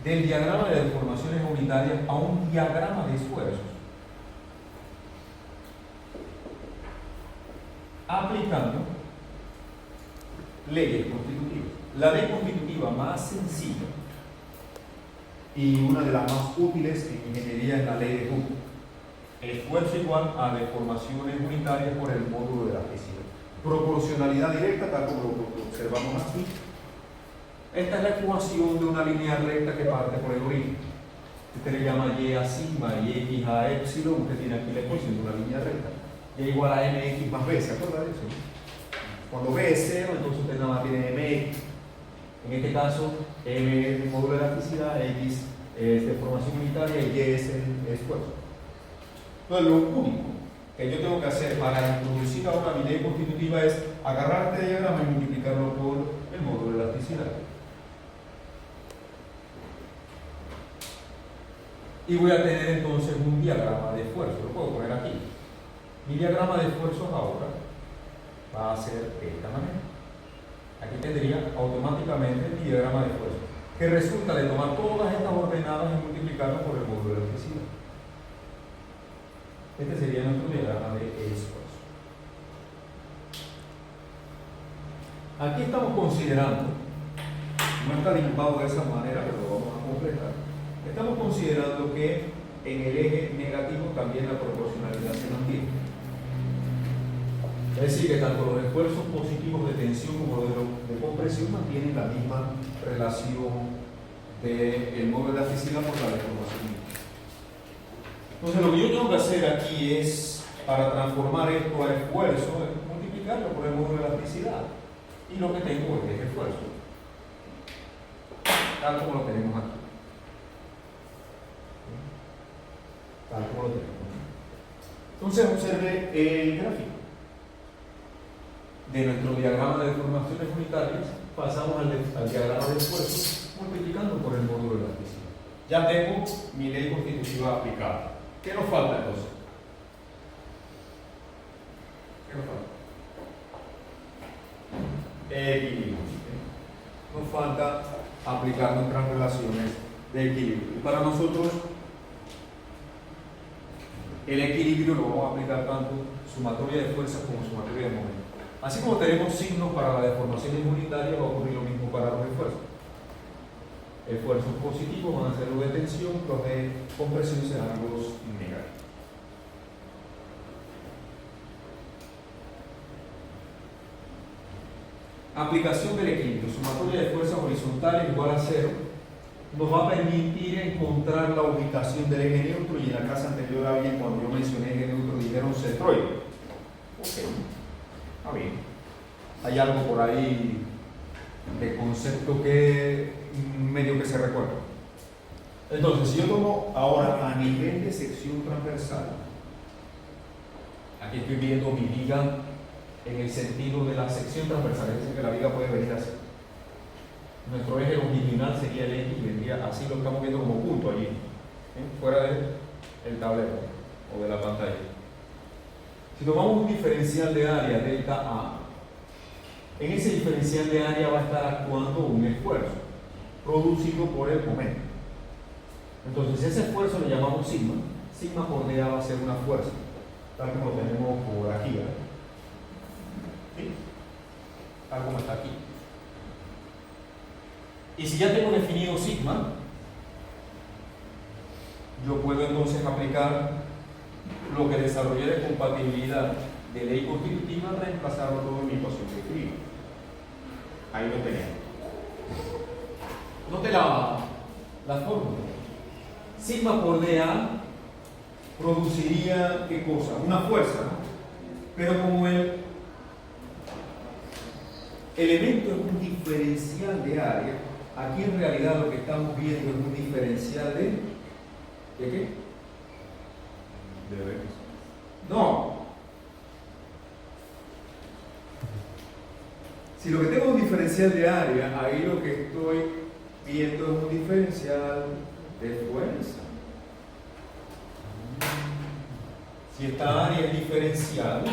del diagrama de deformaciones unitarias a un diagrama de esfuerzos aplicando leyes constitutivas. La ley constitutiva más sencilla y una de las más útiles en ingeniería es la ley de Hooke. Esfuerzo igual a deformaciones unitarias por el módulo de elasticidad. Proporcionalidad directa, tal como lo observamos aquí. Esta es la ecuación de una línea recta que parte por el origen. Usted le llama y a sigma y x a epsilon. Usted tiene aquí la ecuación de una línea recta. Y igual a mx más b. ¿Se acuerda de eso? Cuando b es 0, entonces usted nada más tiene mx. En este caso, m es el módulo de elasticidad, x es deformación unitaria y y es el esfuerzo. Entonces, lo único que yo tengo que hacer para introducir ahora mi ley constitutiva es agarrar este diagrama y multiplicarlo por el módulo de elasticidad. Y voy a tener entonces un diagrama de esfuerzo. Lo puedo poner aquí. Mi diagrama de esfuerzos ahora va a ser de esta manera. Aquí tendría automáticamente mi diagrama de esfuerzo, que resulta de tomar todas estas ordenadas y multiplicarlas por el módulo de elasticidad. Este sería nuestro diagrama de esfuerzo. Aquí estamos considerando no está dibujado de esa manera, pero lo vamos a completar. Estamos considerando que en el eje negativo también la proporcionalidad se mantiene. Es decir, que tanto los esfuerzos positivos de tensión como los de compresión mantienen la misma relación del modo de elasticidad por la deformación. Entonces, lo que yo tengo que hacer aquí es, para transformar esto a esfuerzo, es multiplicarlo por el modo de elasticidad. Y lo que tengo es esfuerzo, tal como lo tenemos aquí. Tal como lo tenemos. Entonces, observe el gráfico de nuestro diagrama de deformaciones unitarias. Pasamos al diagrama de esfuerzo multiplicando por el módulo de elasticidad. Ya tengo mi ley constitutiva aplicada. ¿Qué nos falta entonces? ¿Qué nos falta? Equilibrio. Nos falta aplicar nuestras relaciones de equilibrio. Y para nosotros, el equilibrio lo vamos a aplicar tanto sumatoria de fuerzas como sumatoria de momentos. Así como tenemos signos para la deformación unitaria, va a ocurrir lo mismo para los esfuerzos. Esfuerzos positivos van a ser los de tensión, los de compresión serán los negativos. Aplicación del equilibrio. Sumatoria de fuerzas horizontales igual a 0 nos va a permitir encontrar la ubicación del eje neutro, y en la clase anterior alguien, cuando yo mencioné eje neutro, dijeron centroide. Ok, está bien. Hay algo por ahí de concepto que medio que se recuerda. Entonces, si yo tomo ahora a nivel de sección transversal, aquí estoy viendo mi viga en el sentido de la sección transversal, es decir, que la viga puede venir así. Nuestro eje longitudinal sería el X, vendría así, lo estamos viendo como punto allí, fuera del tablero o de la pantalla. Si tomamos un diferencial de área delta A, en ese diferencial de área va a estar actuando un esfuerzo producido por el momento. Entonces, ese esfuerzo le llamamos sigma. Sigma por dA va a ser una fuerza, tal como lo tenemos por aquí, ¿verdad? ¿Sí? Tal como está aquí. Y si ya tengo definido sigma, yo puedo entonces aplicar lo que desarrollé de compatibilidad de ley constitutiva, reemplazarlo todo en mi ecuación de equilibrio. Ahí lo tenemos. Note la fórmula. Sigma por dA produciría, ¿qué cosa? Una fuerza, ¿no? Pero como el elemento es un diferencial de área, aquí en realidad lo que estamos viendo es un diferencial ¿de qué? De X. No. Si lo que tengo es un diferencial de área, ahí lo que estoy viendo es un diferencial de fuerza. Si esta área es diferencial,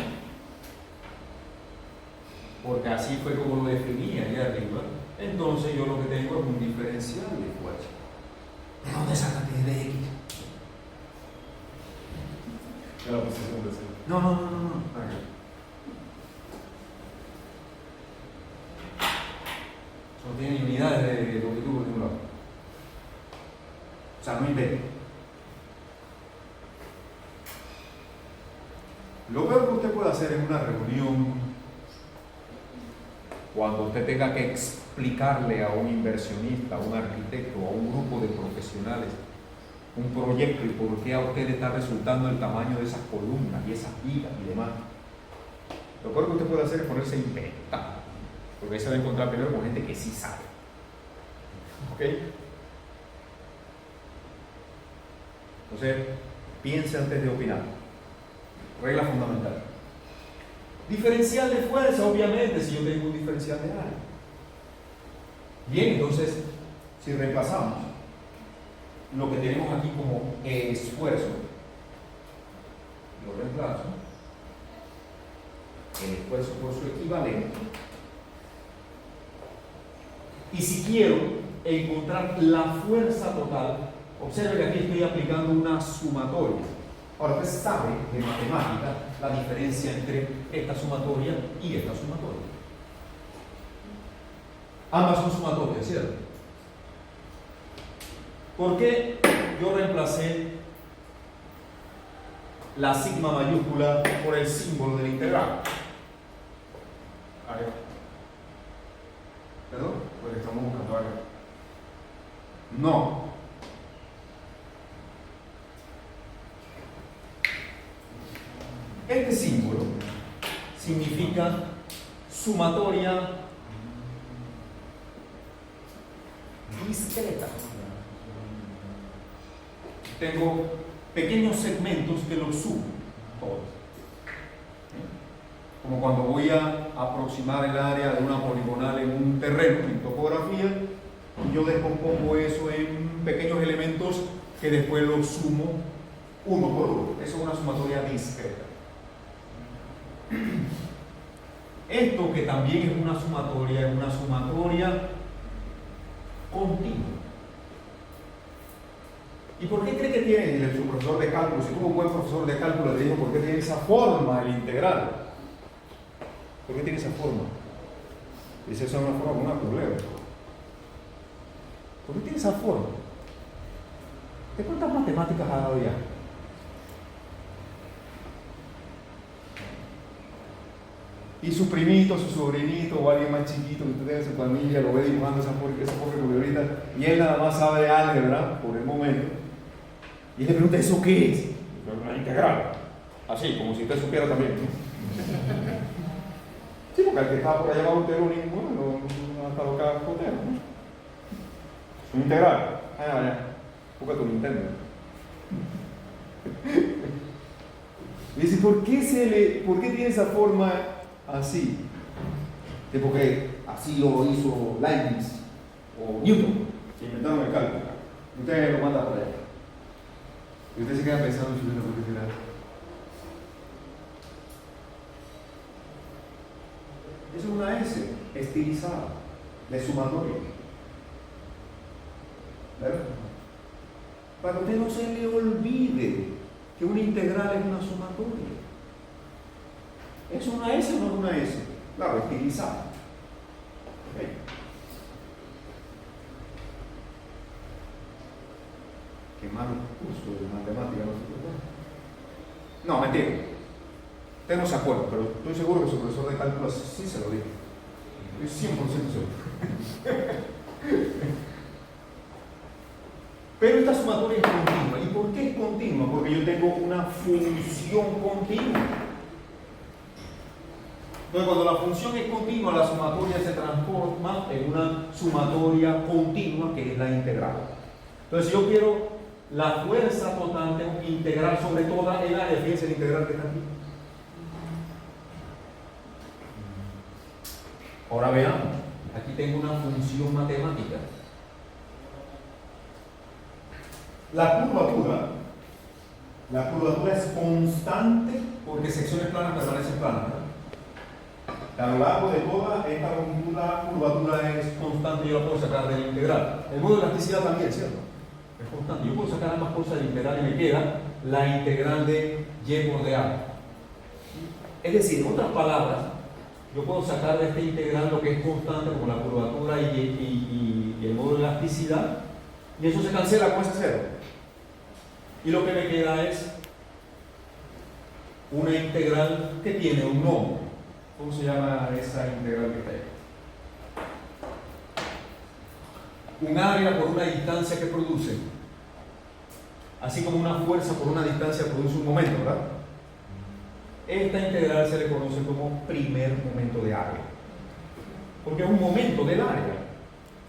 porque así fue como lo definí allá arriba, entonces yo lo que tengo es un diferencial de fuerza. ¿De dónde sacaste de X? De la posición de C. No. No tiene ni unidades de longitud por ningún lado. O sea, no invente. Lo peor que usted puede hacer en una reunión, cuando usted tenga que explicarle a un inversionista, a un arquitecto, a un grupo de profesionales, un proyecto y por qué a usted está resultando el tamaño de esas columnas y esas vigas y demás. Lo peor que usted puede hacer es ponerse a inventar, porque ahí se va a encontrar primero con gente que sí sabe. ¿Ok? Entonces, piense antes de opinar. Regla fundamental. Diferencial de fuerza, obviamente, si yo tengo un diferencial de área. Bien, entonces, si reemplazamos lo que tenemos aquí como esfuerzo, lo reemplazo, el esfuerzo por su equivalente, y si quiero encontrar la fuerza total, observe que aquí estoy aplicando una sumatoria. Ahora usted sabe de matemática la diferencia entre esta sumatoria y esta sumatoria. Ambas son sumatorias, ¿cierto? ¿Por qué yo reemplacé la sigma mayúscula por el símbolo del integral? Área. ¿Perdón? Porque estamos buscando área. No. Este símbolo significa sumatoria discreta. Tengo pequeños segmentos que los sumo todos. Como cuando voy a aproximar el área de una poligonal en un terreno, en topografía, yo descompongo eso en pequeños elementos que después los sumo uno por uno. Eso es una sumatoria discreta. Esto que también es una sumatoria continua. ¿Y por qué cree que tiene su profesor de cálculo? Si tuvo un buen profesor de cálculo, le dijo por qué tiene esa forma el integral. ¿Por qué tiene esa forma? Dice, esa es una forma con una culebra. ¿Por qué tiene esa forma? ¿De cuántas matemáticas ha dado ya? Y su primito, su sobrinito o alguien más chiquito que usted tenga en su familia lo ve dibujando esa pobre culebrita y él nada más sabe de álgebra por el momento. Y él le pregunta, ¿eso qué es? Una integral. Así, como si usted supiera también. Sí, porque al que estaba por allá abajo usted lo único, no hasta lo que haga Cotero, ¿no? Un integral. Vaya, busca tu Nintendo. Y dice, ¿por qué tiene esa forma así? Porque así lo hizo Leibniz o Newton, que inventaron el cálculo. Usted lo manda por allá. Y usted se queda pensando en su vida, ¿por qué será? Es una S estilizada de sumatoria. ¿Verdad? Para que usted no se le olvide que una integral es una sumatoria. ¿Es una S o no es una S? Claro, estilizada. ¿Okay? Qué malo curso de matemática, no, mentira. Usted no se acuerda, pero estoy seguro que su profesor de cálculo sí se lo dijo. Estoy 100% seguro. Pero esta sumatoria es continua. ¿Y por qué es continua? Porque yo tengo una función continua. Entonces, cuando la función es continua, la sumatoria se transforma en una sumatoria continua, que es la integral. Entonces, si yo quiero la fuerza total, tengo que integrar sobre toda el área. Fíjense el integral que está aquí. Ahora veamos, aquí tengo una función matemática. La curvatura es constante porque secciones planas permanecen planas, ¿verdad? A lo largo de toda esta longitud la curvatura es constante, yo la puedo sacar del integral. El modo de elasticidad también, ¿cierto? Es constante. Yo puedo sacar ambas cosas del integral y me queda la integral de y por de a. Es decir, en otras palabras, yo puedo sacar de este integral lo que es constante, como la curvatura y el modo de elasticidad, y eso se cancela con ese cero. Y lo que me queda es una integral que tiene un nombre. ¿Cómo se llama esa integral que está ahí? Un área por una distancia que produce, así como una fuerza por una distancia produce un momento, ¿verdad? Esta integral se le conoce como primer momento de área, porque es un momento del área.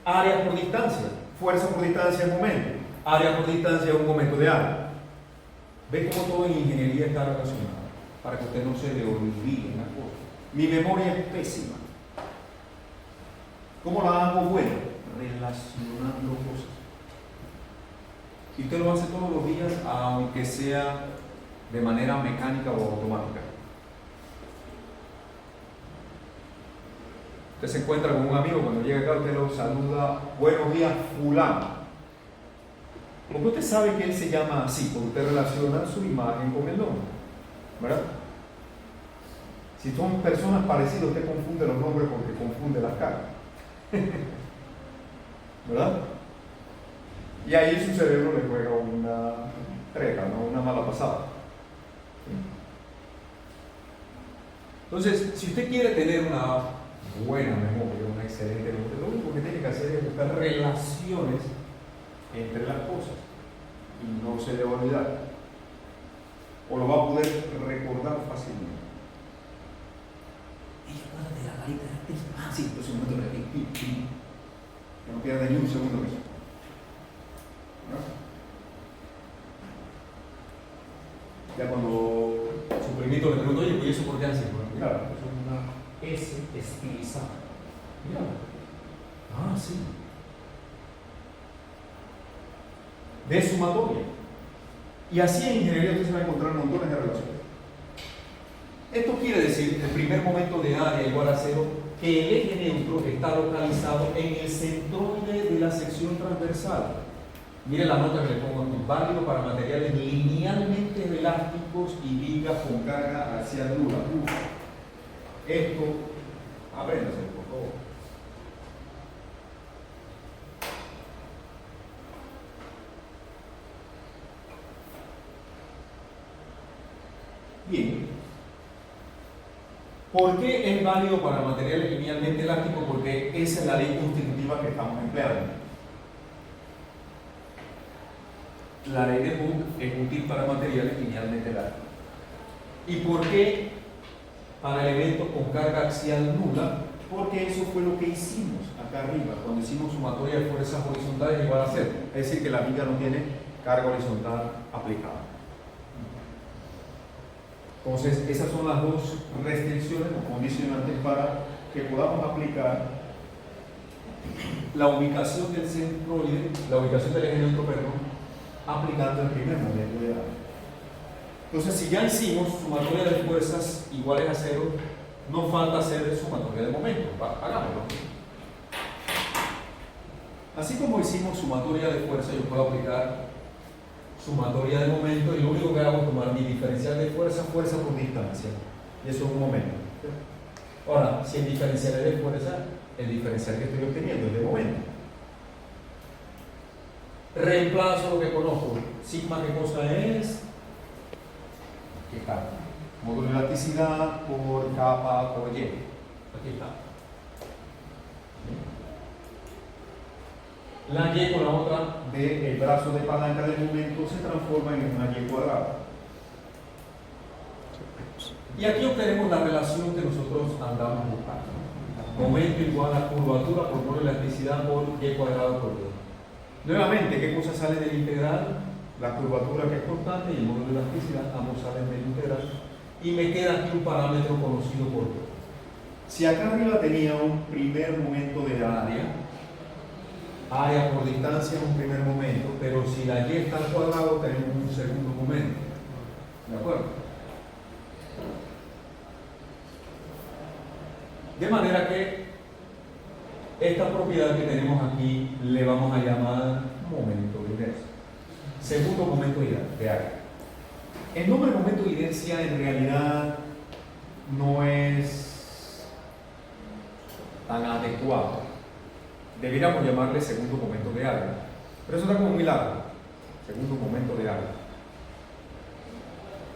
Área por distancia, fuerza por distancia es momento, área por distancia es un momento de área. ¿Ve cómo todo en ingeniería está relacionado? Para que usted no se le olvide una cosa. Mi memoria es pésima. ¿Cómo la hago buena? Relacionando cosas. Y usted lo hace todos los días, aunque sea de manera mecánica o automática. Usted se encuentra con un amigo, cuando llega acá usted lo saluda, buenos días fulano. Porque usted sabe que él se llama así, porque usted relaciona su imagen con el nombre, ¿verdad? Si son personas parecidas, usted confunde los nombres porque confunde las caras. ¿Verdad? Y ahí su cerebro le juega una treta, ¿no? Una mala pasada. Entonces, si usted quiere tener una buena memoria, una excelente memoria, lo único que tiene que hacer es buscar relaciones entre las cosas y no se le va a olvidar, o lo va a poder recordar fácilmente. Y acuérdate de la varita de actriz. Ah, sí, entonces un momento de aquí. Que no pierda ni un segundo de eso. ¿No? Ya cuando Su primito le preguntó, oye, ¿y eso por qué hace? claro, Es una S estilizada. Mira. Ah, sí. de sumatoria. Y así en ingeniería usted se va a encontrar montones de relaciones. Esto quiere decir, el primer momento de área igual a 0, que el eje neutro está localizado en el centroide de la sección transversal. Mire la nota que le pongo aquí, válido para materiales linealmente elásticos y vigas con carga axial nula. Esto, apréndase, por favor. Bien. ¿Por qué es válido para materiales linealmente elásticos? Porque esa es la ley constitutiva que estamos empleando. La ley de Hooke es útil para materiales linealmente elásticos. ¿Y por qué para elementos con carga axial nula? Porque eso fue lo que hicimos acá arriba, cuando hicimos sumatoria de fuerzas horizontales igual a 0. Es decir, que la viga no tiene carga horizontal aplicada. Entonces, esas son las dos Restricciones o condicionantes para que podamos aplicar la ubicación del centroide, la ubicación del eje neutro, perdón, aplicando el primer momento de área. Entonces, si ya hicimos sumatoria de fuerzas iguales a 0, no falta hacer sumatoria de momentos. Hagámoslo. Así como hicimos sumatoria de fuerza, yo puedo aplicar sumatoria de momento y lo único que hago es tomar mi diferencial de fuerza, fuerza por distancia. Y eso es un momento. Ahora, si el diferencial es de fuerza, el diferencial que estoy obteniendo es de momento. Reemplazo lo que conozco. Sigma, ¿qué cosa es? ¿Qué capa? Módulo de elasticidad por capa por Y. Aquí está. La Y con la otra. El brazo de palanca del momento se transforma en una Y cuadrada. Y aquí obtenemos la relación que nosotros andamos buscando. Momento igual a curvatura por módulo de elasticidad por Y cuadrado por Y. Nuevamente, ¿qué cosa sale del integral? La curvatura, que es constante, y el módulo de elasticidad, ambos salen del integral. Y me queda aquí un parámetro conocido por Y. Si acá arriba tenía un primer momento de Área por distancia es un primer momento, pero si la Y está al cuadrado, tenemos un segundo momento. ¿De acuerdo? De manera que esta propiedad que tenemos aquí le vamos a llamar momento de inercia. Segundo momento de área. El nombre momento de inercia en realidad no es tan adecuado. Deberíamos llamarle segundo momento de área. Pero eso está como muy largo. Segundo momento de área.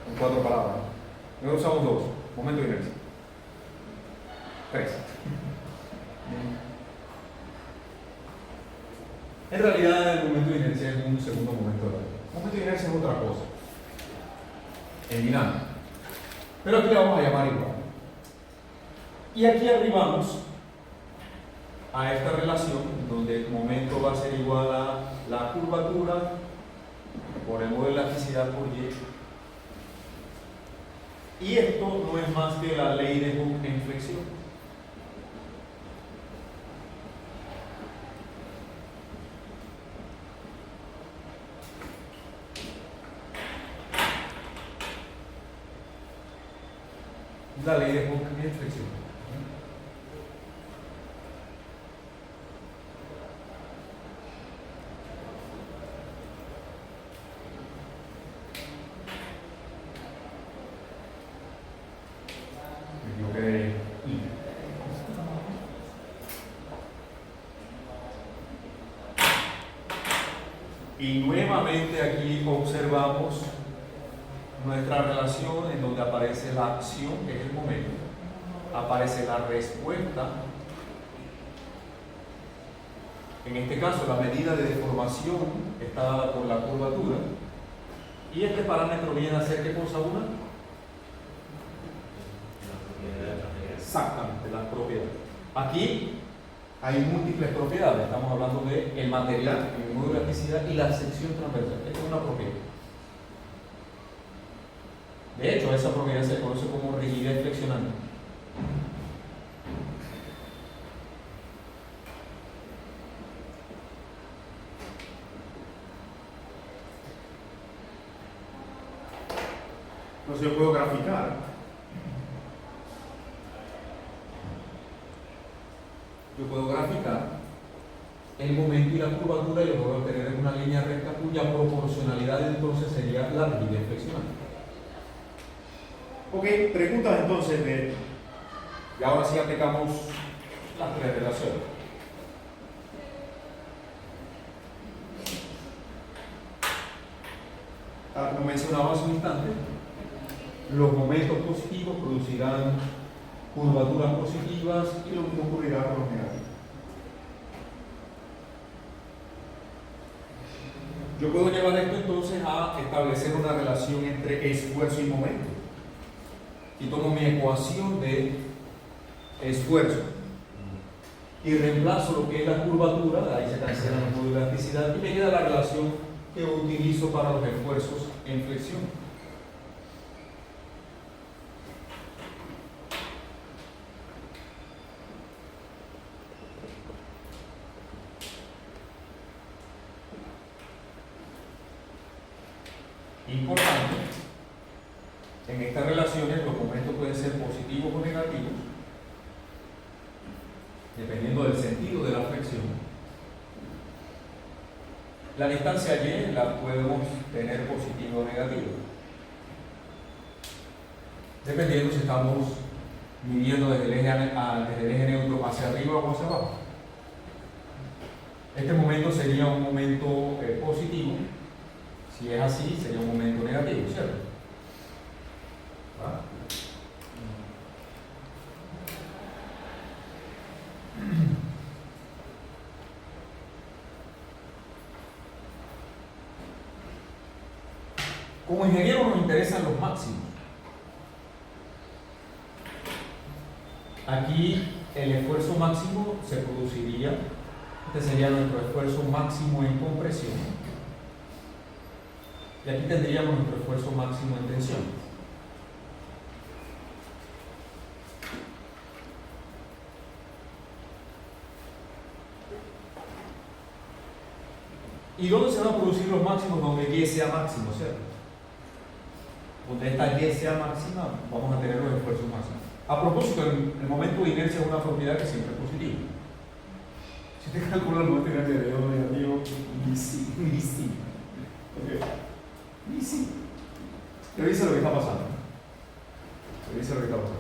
En 4 palabras. Nosotros usamos 2. Momento de inercia. 3. En realidad, el momento de inercia es un segundo momento de área. El momento de inercia es otra cosa. En dinámica. Pero aquí le vamos a llamar igual. Y aquí arribamos a esta relación donde el momento va a ser igual a la curvatura por el módulo de elasticidad por Y. Y esto no es más que la ley de Hooke en flexión. La ley de Hooke en flexión. Y nuevamente aquí observamos nuestra relación en donde aparece la acción, que es el momento, aparece la respuesta. En este caso, la medida de deformación está dada por la curvatura. Y este parámetro viene a ser, ¿qué cosa una? Exactamente, las propiedades. Aquí hay múltiples propiedades. Estamos hablando del material, el módulo de elasticidad y la sección transversal. Esta es una propiedad. De hecho, esa propiedad se conoce como rigidez flexionante. Entonces yo puedo graficar. Yo puedo graficar el momento y la curvatura y lo voy a obtener en una línea recta cuya proporcionalidad entonces sería la rigidez flexionante. Ok, preguntas entonces de... Y ahora sí aplicamos las tres relaciones. Como mencionaba hace un instante, los momentos positivos producirán curvaturas positivas Y lo mismo ocurrirá con los negativos. Yo puedo llevar esto entonces a establecer una relación entre esfuerzo y momento. Y tomo mi ecuación de esfuerzo y reemplazo lo que es la curvatura, ahí se cancelan los módulos de elasticidad y me queda la relación que utilizo para los esfuerzos en flexión. Importante, en estas relaciones los momentos pueden ser positivos o negativos, dependiendo del sentido de la flexión. La distancia y la podemos tener positiva o negativa, dependiendo si estamos midiendo desde el eje neutro hacia arriba o hacia abajo. Este momento sería un momento positivo. Si es así, sería un momento negativo, ¿cierto? ¿Va? Como ingeniero nos interesan los máximos. Aquí el esfuerzo máximo se produciría, este sería nuestro esfuerzo máximo en compresión. Y aquí tendríamos nuestro esfuerzo máximo en tensión. ¿Y dónde se van a producir los máximos? Donde Y sea máximo, ¿cierto? Donde esta Y sea máxima, vamos a tener los esfuerzos máximos. A propósito, el momento de inercia es una propiedad que siempre es positiva. Si te calculas el momento de inercia de negativo, ni sí. Okay. Y sí. Revisa lo que está pasando. Revisa lo que está pasando.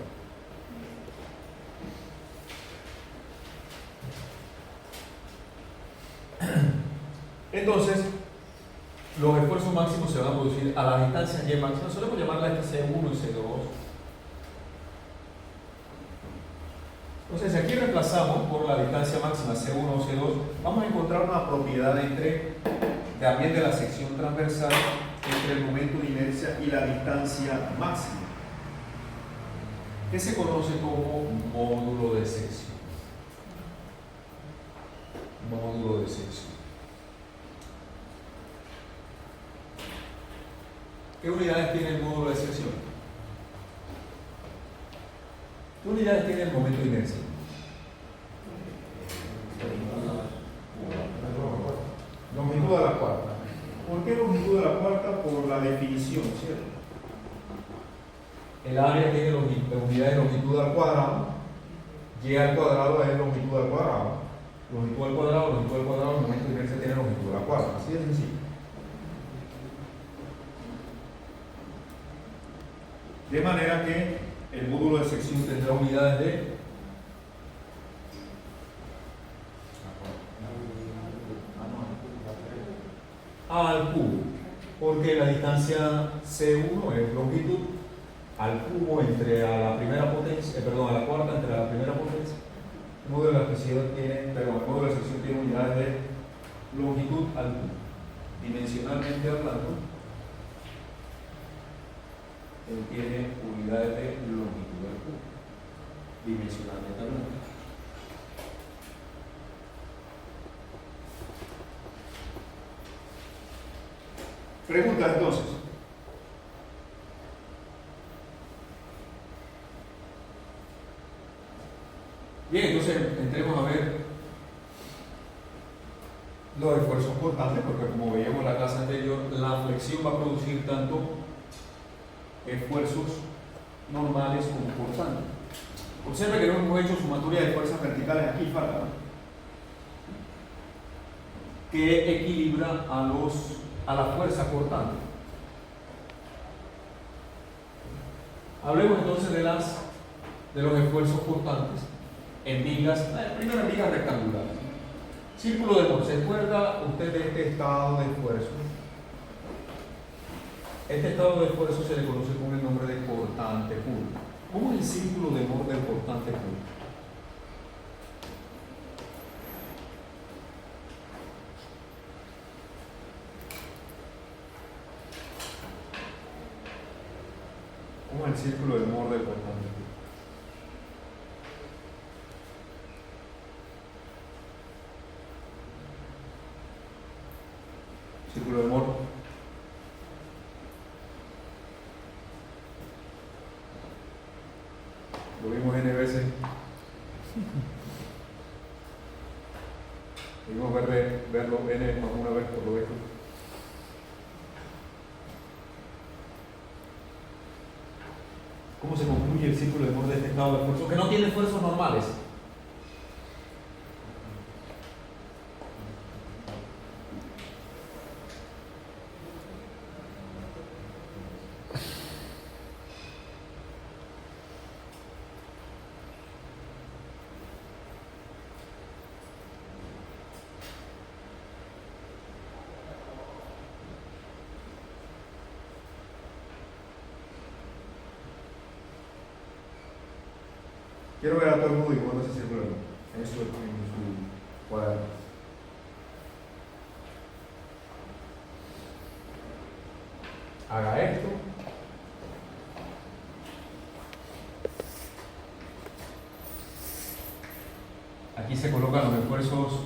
Entonces, los esfuerzos máximos se van a producir a la distancia Y máxima. Solemos llamarla esta C1 y C2. Entonces, si aquí reemplazamos por la distancia máxima C1 o C2, vamos a encontrar una propiedad también de la sección transversal entre el momento de inercia y la distancia máxima, que se conoce como módulo de sección. Módulo de sección. ¿Qué unidades tiene el módulo de sección? ¿Qué unidades tiene el momento de inercia? Longitud de la cuarta. ¿Por qué longitud de la cuarta? Por la definición, ¿cierto? El área tiene unidades de longitud al cuadrado, Y al cuadrado es longitud al cuadrado, longitud al cuadrado, el momento de inercia tiene longitud a la cuarta, así de sencillo. De manera que el módulo de sección tendrá unidades de al cubo, porque la distancia C1 es longitud al cubo entre a la primera potencia, a la cuarta entre a la primera potencia. El módulo de la sección tiene unidades de longitud al cubo. Dimensionalmente hablando, él tiene unidades de longitud al cubo. Dimensionalmente hablando. Preguntas entonces. Bien, entonces entremos a ver los esfuerzos cortantes, porque como veíamos en la clase anterior, la flexión va a producir tanto esfuerzos normales como cortantes. Observe que no hemos hecho sumatoria de fuerzas verticales aquí, falta, ¿no? Que equilibra a la fuerza cortante. Hablemos entonces de los esfuerzos cortantes en vigas, primero en vigas rectangulares. Círculo de Mohr. ¿Se acuerda usted de este estado de esfuerzo? Este estado de esfuerzo se le conoce con el nombre de cortante puro. ¿Cómo es el círculo de Mohr del cortante puro? ¿Cómo es el círculo de Mohr del cortante puro? Círculo de Mohr. Lo vimos N veces. Debimos verlo N más una vez por lo visto. ¿Cómo se concluye el círculo de Mohr de este estado de esfuerzo? Que no tiene esfuerzos normales. Quiero ver a todo el mundo dibujando ese círculo en su cuaderno. Haga esto. Aquí se colocan los esfuerzos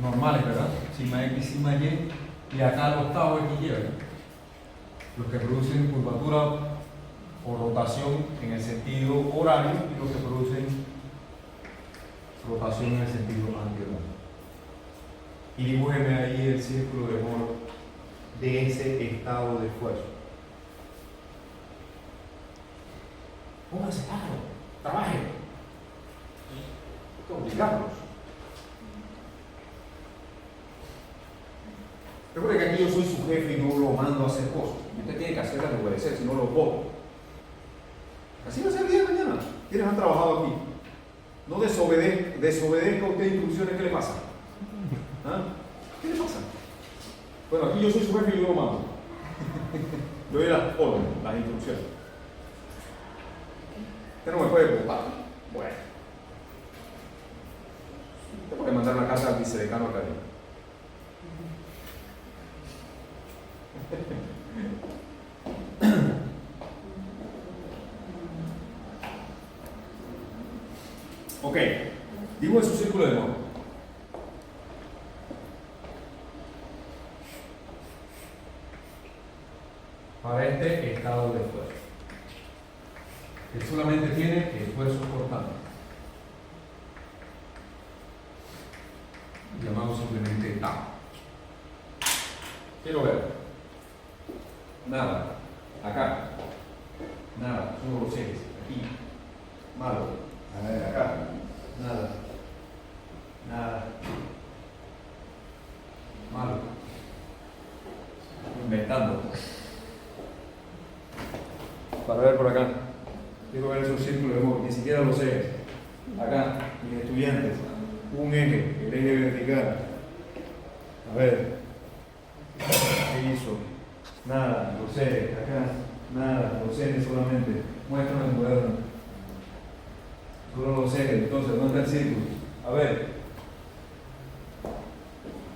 normales, ¿verdad? Sigma X, sigma Y, y acá el octavo XY, ¿verdad? Los que producen curvatura o rotación en el sentido horario y los que producen rotación en el sentido antihorario. Y dibújeme ahí el círculo de Mohr de ese estado de esfuerzo. Pónganse claro, trabajen. Hay que obligarlos. Recuerde que aquí yo soy su jefe y no lo mando a hacer cosas. Y usted tiene que hacerlas y obedecer, si no lo voto. Así va a ser el día de mañana. ¿Quiénes han trabajado aquí? No desobedezca usted instrucciones. ¿Qué le pasa? ¿Ah? ¿Qué le pasa? Bueno, aquí yo soy su jefe y yo lo mando. Yo doy las órdenes, las instrucciones. Usted no me puede votar. Bueno. Usted puede mandar una carta al vicedecano académico. Ok, digo su círculo de Mohr. Para este estado de esfuerzo, que solamente tiene esfuerzos cortantes, llamado simplemente Tau. Quiero ver. Nada. Acá. Nada. Solo los ejes. Aquí. Malo. A ver, acá. Nada. Nada. Malo. Inventando. Para ver por acá. Quiero ver esos círculos de Mohr. Ni siquiera los ejes. Acá. Mis estudiantes. Un eje. El eje vertical. A ver. ¿Qué hizo? Nada, lo sé. Acá, nada, lo sé solamente. Muéstrame el cuaderno. Solo lo sé. Entonces, ¿dónde está el círculo? A ver.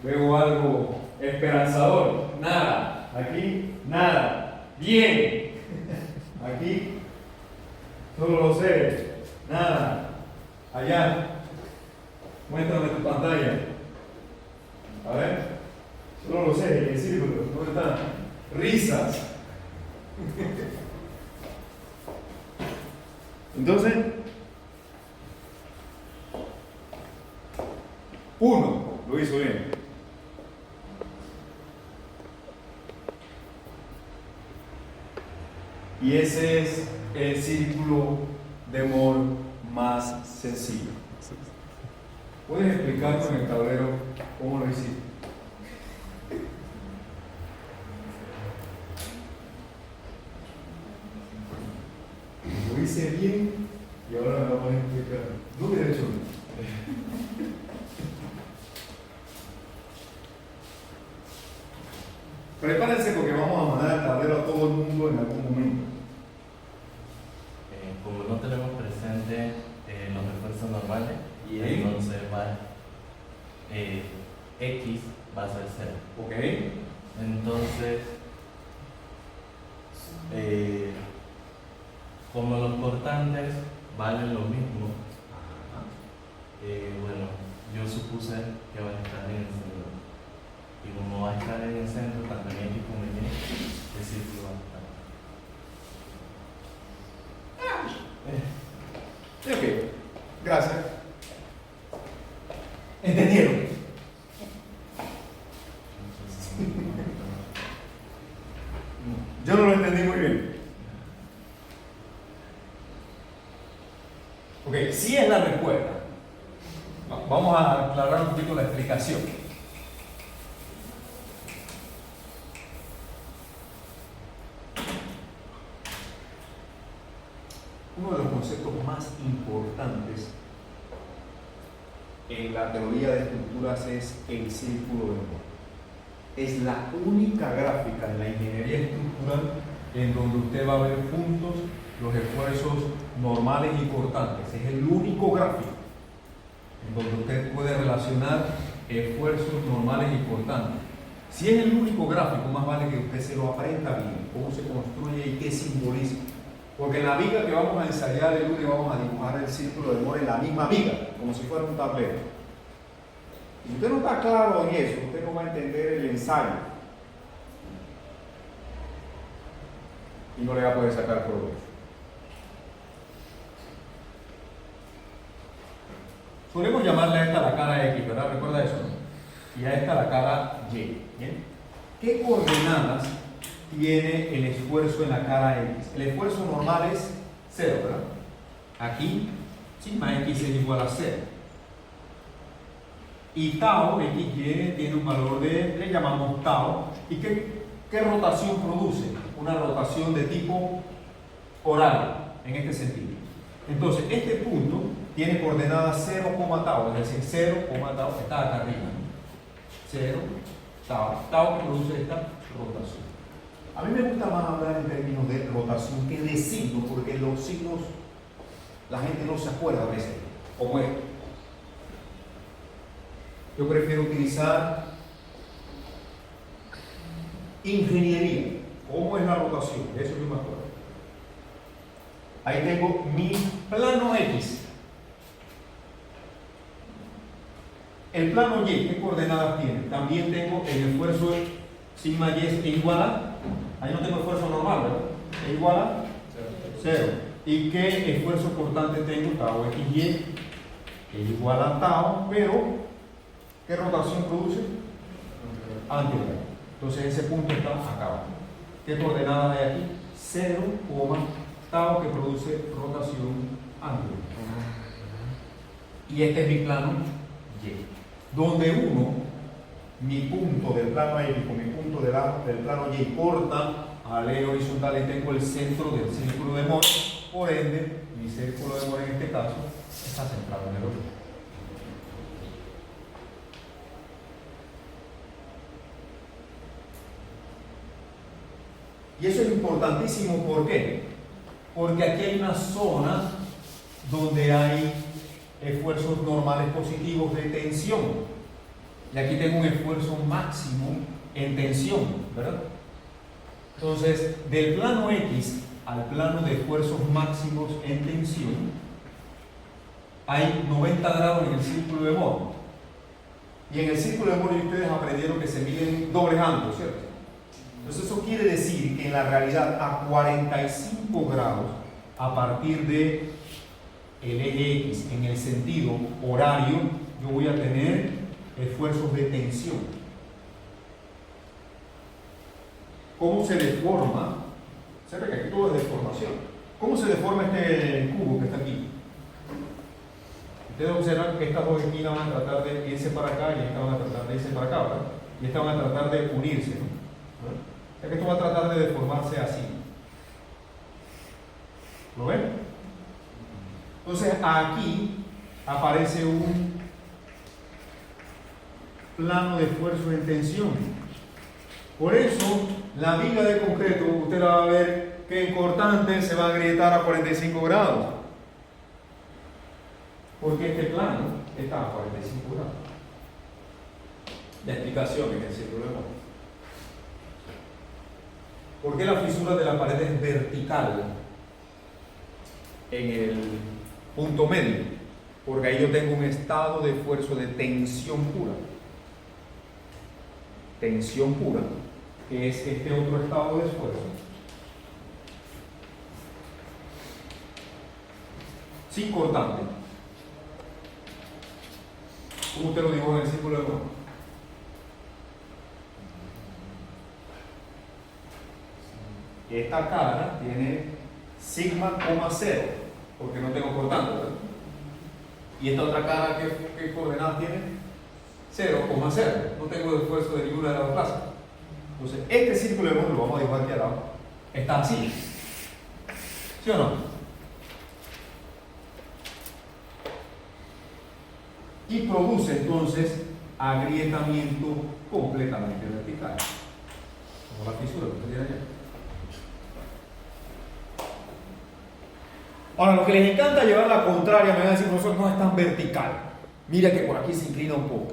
Veo algo esperanzador. Nada. Aquí, nada. Bien. Aquí, solo lo sé. Nada. Allá. Muéstrame tu pantalla. A ver. Solo lo sé. El círculo. ¿Dónde está? Risas. Entonces, 1. Lo hizo bien. Y ese es el círculo de Moore más sencillo. ¿Puedes explicarme en el tablero cómo lo hiciste? Lo hice bien y ahora me lo voy a explicar. No hubiera hecho bien. Prepárense porque vamos a mandar el tablero a todo el mundo en algún momento. Como no tenemos presente los refuerzos normales, ¿Y ahí? entonces X va a ser 0. Ok. Entonces, como los cortantes valen lo mismo, bueno, yo supuse que van a estar en el centro. Y como va a estar en el centro, tanto en X como en Y, el círculo va a estar. Ok. Gracias. ¿Entendieron? Yo no lo entendí muy bien. Ok, sí es la respuesta. Vamos a aclarar un poquito la explicación. Uno de los conceptos más importantes en la teoría de estructuras es el círculo de Moore. Es la única gráfica en la ingeniería estructural en donde usted va a ver juntos los esfuerzos normales y cortantes. Es el único gráfico en donde usted puede relacionar esfuerzos normales y cortantes. Si es el único gráfico, más vale que usted se lo aprenda bien, cómo se construye y qué simboliza. Porque en la viga que vamos a ensayar el lunes vamos a dibujar el círculo de Moore en la misma viga, como si fuera un tablero. Si usted no está claro en eso, usted no va a entender el ensayo. Y no le va a poder sacar provecho. Solemos llamarle a esta la cara X, ¿verdad? ¿Recuerda eso? Y a esta la cara Y. ¿Bien? ¿Qué coordenadas tiene el esfuerzo en la cara X? El esfuerzo normal es 0, ¿verdad? Aquí, sigma X es igual a 0. Y tau, XY, tiene un valor le llamamos tau. ¿Y qué rotación produce? Una rotación de tipo horario, en este sentido. Entonces, este punto tiene coordenadas 0, tau, es decir, 0, tau, está acá arriba. 0, tau que produce esta rotación. A mí me gusta más hablar en términos de rotación que de signos, porque los signos la gente no se acuerda a veces, como esto. Yo prefiero utilizar ingeniería. ¿Cómo es la rotación? De eso yo me acuerdo. Ahí tengo mi plano X. El plano Y, ¿qué coordenadas tiene? También tengo el esfuerzo sigma Y es igual a, ahí no tengo esfuerzo normal, ¿verdad? Es igual a 0. ¿Y qué esfuerzo cortante tengo? Tau XY es igual a tau, pero ¿qué rotación produce? Antihorario. Entonces ese punto está acá abajo. ¿Qué coordenadas hay aquí? 0, tau que produce rotación antihoraria. Y este es mi plano Y. Donde mi punto del plano X con mi punto del plano Y corta al eje horizontal y tengo el centro del círculo de Moore. Por ende, mi círculo de Moore en este caso está centrado en el origen. Y eso es importantísimo, ¿por qué? Porque aquí hay una zona donde hay esfuerzos normales positivos de tensión. Y aquí tengo un esfuerzo máximo en tensión, ¿verdad? Entonces, del plano X al plano de esfuerzos máximos en tensión, hay 90 grados en el círculo de Mohr. Y en el círculo de Mohr ustedes aprendieron que se miden dobles ángulos, ¿cierto? Entonces eso quiere decir que en la realidad a 45 grados, a partir de el eje X, en el sentido horario, yo voy a tener esfuerzos de tensión. ¿Cómo se deforma? Se ve que aquí todo es deformación. ¿Cómo se deforma este cubo que está aquí? Ustedes observan que estas dos esquinas van a tratar de irse para acá y estas van a tratar de irse para acá, ¿verdad? Y estas van a tratar de unirse, ¿no? O sea que esto va a tratar de deformarse así. ¿Lo ven? Entonces aquí aparece un plano de esfuerzo en tensión. Por eso la viga de concreto, usted la va a ver que en cortante se va a agrietar a 45 grados. Porque este plano está a 45 grados. La explicación en el círculo de Mohr. ¿Por qué la fisura de la pared es vertical en el punto medio? Porque ahí yo tengo un estado de esfuerzo de tensión pura. Tensión pura, que es este otro estado de esfuerzo. Sin cortante. ¿Cómo usted lo dibuja en el círculo de Mohr? Esta cara tiene sigma, 0, porque no tengo cortante, ¿verdad? Y esta otra cara, ¿qué coordenadas tiene? 0,0. No tengo esfuerzo de ninguna de las dos clases. Entonces, este círculo de Mohr, lo vamos a dibujar aquí al lado, está así. ¿Sí o no? Y produce entonces agrietamiento completamente vertical. Como la fisura que usted tiene allá. Ahora, los que les encanta llevar la contraria me van a decir, profesor, no es tan vertical. Mira que por aquí se inclina un poco.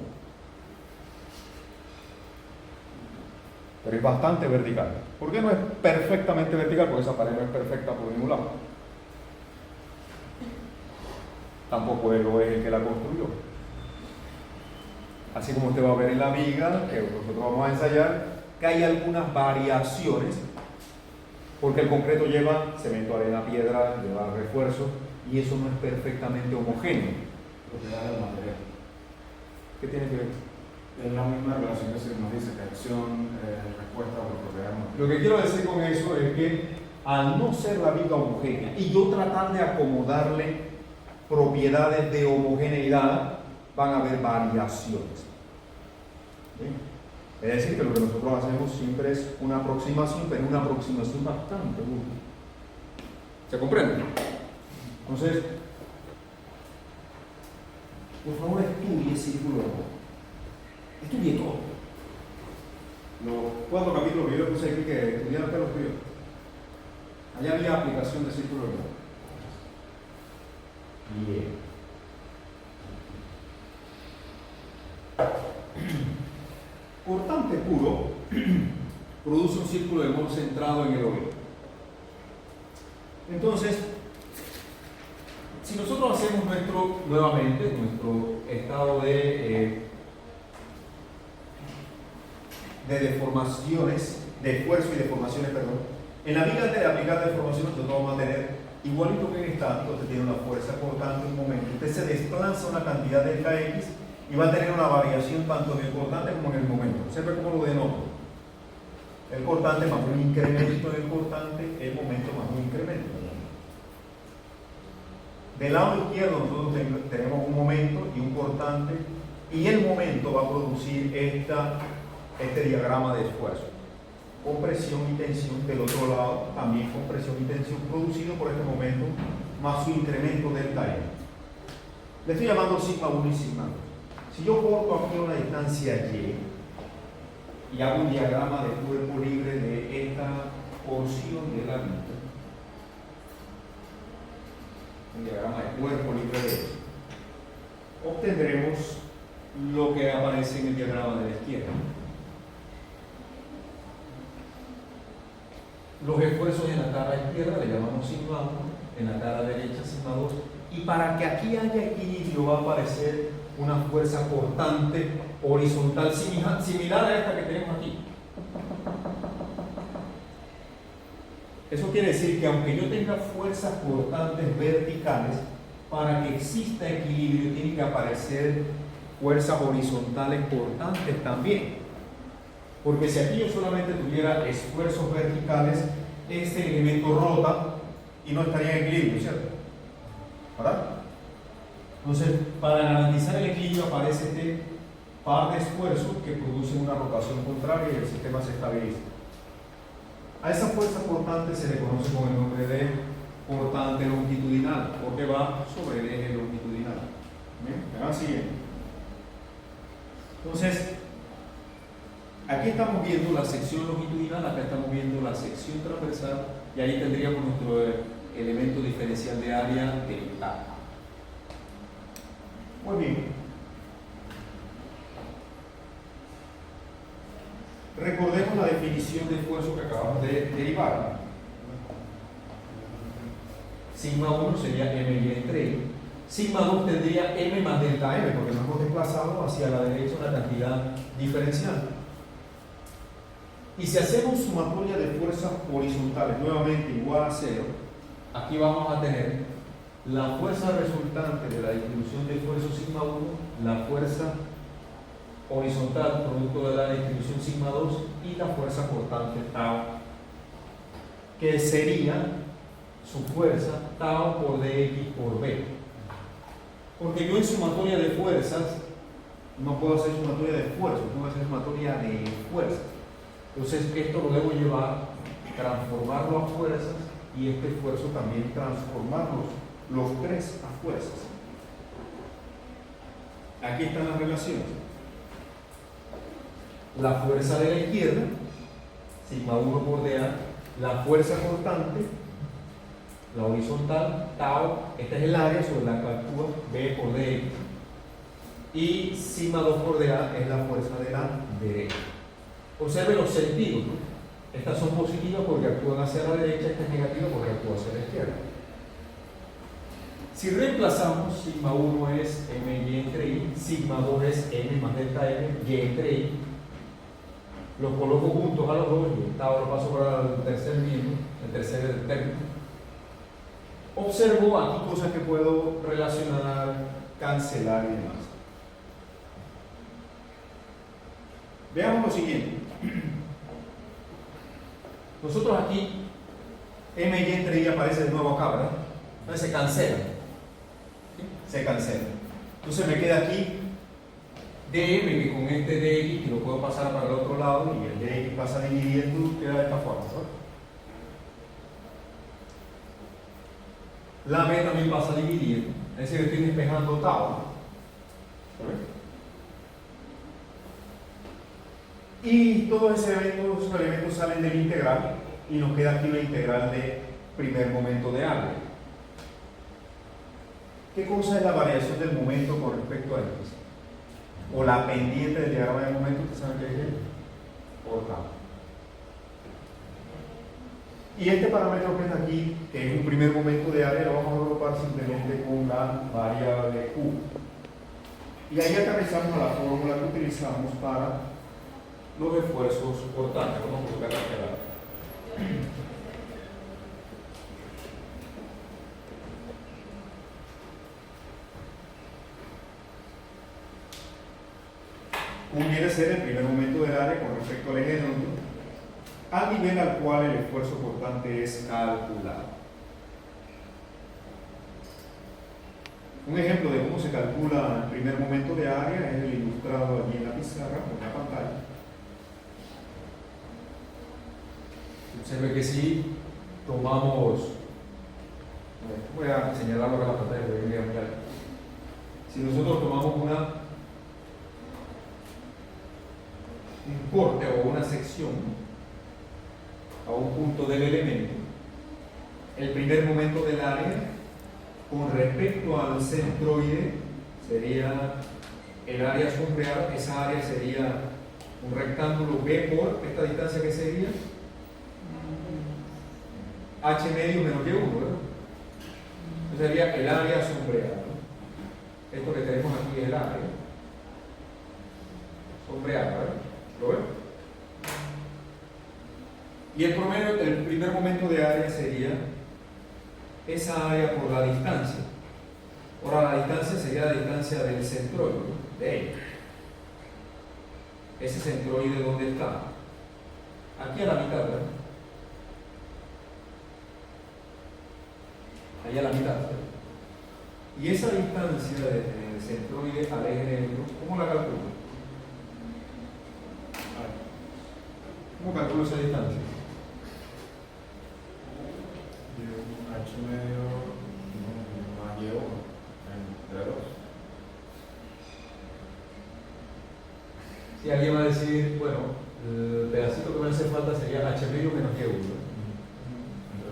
Pero es bastante vertical. ¿Por qué no es perfectamente vertical? Porque esa pared no es perfecta por ningún lado. Tampoco lo es el que la construyó. Así como usted va a ver en la viga, que nosotros vamos a ensayar, que hay algunas variaciones, porque el concreto lleva cemento, arena, piedra, lleva refuerzo, y eso no es perfectamente homogéneo. Propiedades del material. ¿Qué tiene que ver? Es la misma relación que se nos dice, que acción, respuesta a la propiedad del material. Lo que quiero decir con eso es que al no ser la viga homogénea y yo tratar de acomodarle propiedades de homogeneidad, van a haber variaciones. ¿Bien? Es decir, que lo que nosotros hacemos siempre es una aproximación, pero una aproximación bastante útil. ¿Se comprende? Entonces, por favor, estudie el círculo de Mohr. Estudie todo. Los 4 capítulos que yo le puse aquí que estudiaron que los estudió. Allá había aplicación del círculo de Mohr. Bien. Cortante puro produce un círculo de Mohr centrado en el oído. Entonces, si nosotros hacemos nuevamente nuestro estado de deformaciones, de esfuerzo y deformaciones, perdón, en la viga de aplicar deformación nosotros vamos a tener igualito que en estático, usted tiene una fuerza cortante en un momento, usted se desplaza una cantidad de X y va a tener una variación tanto en el cortante como en el momento. Observe cómo lo denoto. El cortante más un incremento en el cortante, el momento más un incremento. Del lado izquierdo nosotros tenemos un momento y un cortante, y el momento va a producir este diagrama de esfuerzo. Compresión y tensión. Del otro lado también compresión y tensión producido por este momento más su incremento delta M. Le estoy llamando sigma 1 y sigma 2. Si yo corto aquí una distancia Y y hago un diagrama de cuerpo libre de esta porción de la vida, un diagrama de cuerpo libre de eso, obtendremos lo que aparece en el diagrama de la izquierda. Los esfuerzos en la cara izquierda le llamamos sigma 1, en la cara derecha sigma 2, y para que aquí haya equilibrio va a aparecer una fuerza cortante horizontal similar a esta que tenemos aquí. Eso quiere decir que aunque yo tenga fuerzas cortantes verticales, para que exista equilibrio tienen que aparecer fuerzas horizontales cortantes también. Porque si aquí yo solamente tuviera esfuerzos verticales, este elemento rota y no estaría en equilibrio, ¿cierto? ¿Verdad? Entonces, para garantizar el equilibrio aparece este par de esfuerzos que producen una rotación contraria y el sistema se estabiliza. A esa fuerza cortante se le conoce con el nombre de cortante longitudinal, porque va sobre el eje longitudinal. ¿Bien? ¿Me van siguiendo? Entonces, aquí estamos viendo la sección longitudinal, acá estamos viendo la sección transversal, y ahí tendríamos nuestro elemento diferencial de área delta. Muy bien. Recordemos la definición de esfuerzo que acabamos de derivar. Sigma 1 sería M entre I. Sigma 2 tendría M más delta M, porque nos hemos desplazado hacia la derecha una cantidad diferencial. Y si hacemos sumatoria de fuerzas horizontales nuevamente igual a 0, aquí vamos a tener la fuerza resultante de la distribución de esfuerzo sigma 1, la fuerza horizontal producto de la distribución sigma 2 y la fuerza cortante tau, que sería su fuerza tau por dx por b. Porque yo en sumatoria de fuerzas no puedo hacer sumatoria de esfuerzos, tengo que hacer sumatoria de fuerzas. Entonces esto lo debo llevar, transformarlo a fuerzas, y este esfuerzo también transformarlos los tres a fuerzas. Aquí están las relaciones. La fuerza de la izquierda, sigma 1 por dA, la fuerza cortante, la horizontal, tau, esta es el área sobre la que actúa B por dx, y sigma 2 por dA es la fuerza de la derecha. Observe los sentidos, ¿no? Estas son positivas porque actúan hacia la derecha, esta es negativa porque actúa hacia la izquierda. Si reemplazamos, sigma 1 es M y entre I, sigma 2 es M más delta M, Y entre I, los coloco juntos a los dos y el tau lo paso para el tercer miembro, el tercer término. Observo aquí cosas que puedo relacionar, cancelar y demás. Veamos lo siguiente. Nosotros aquí, M y entre I aparece de nuevo acá, ¿verdad? Entonces se cancela. ¿Sí? Se cancela. Entonces me queda aquí dm, que con este dx, que lo puedo pasar para el otro lado, y el dx pasa dividiendo, queda de esta forma, ¿no? La b también pasa dividiendo, es decir, estoy despejando tau, ¿no? Y todos esos elementos salen del integral, y nos queda aquí la integral de primer momento de área. ¿Qué cosa es la variación del momento con respecto a x? O la pendiente del diagrama de momento, ¿ustedes saben qué es? Por tau. Y este parámetro que está aquí, que es un primer momento de área, lo vamos a agrupar simplemente con la variable q. Y ahí aterrizamos a la fórmula que utilizamos para los esfuerzos cortantes. Vamos a colocar la Q viene a ser el primer momento del área con respecto al eje neutro, al nivel al cual el esfuerzo cortante es calculado. Un ejemplo de cómo se calcula el primer momento de área es el ilustrado allí en la pizarra o en la pantalla. Observe que si tomamos, voy a señalarlo acá en la pantalla porque voy a mirar. Si nosotros tomamos un corte o una sección a un punto del elemento, el primer momento del área con respecto al centroide sería el área sombreada. Esa área sería un rectángulo B por esta distancia que sería H medio menos Y1, ¿verdad? Entonces sería el área sombreada, ¿no? Esto que tenemos aquí es el área sombreada, ¿verdad? ¿Lo ven? Y el promedio, el primer momento de área sería esa área por la distancia. Ahora la distancia sería la distancia del centroide, ¿no? De ella. Ese centroide, ¿dónde está? Aquí a la mitad, ¿verdad? Allá a la mitad, ¿verdad? Y esa distancia del centroide al eje neutro, ¿cómo la calculo? ¿Cómo calculo esa distancia? H medio más Y1 entre 2. Si alguien va a decir, bueno, el pedacito que me hace falta sería H medio menos Y1. Entre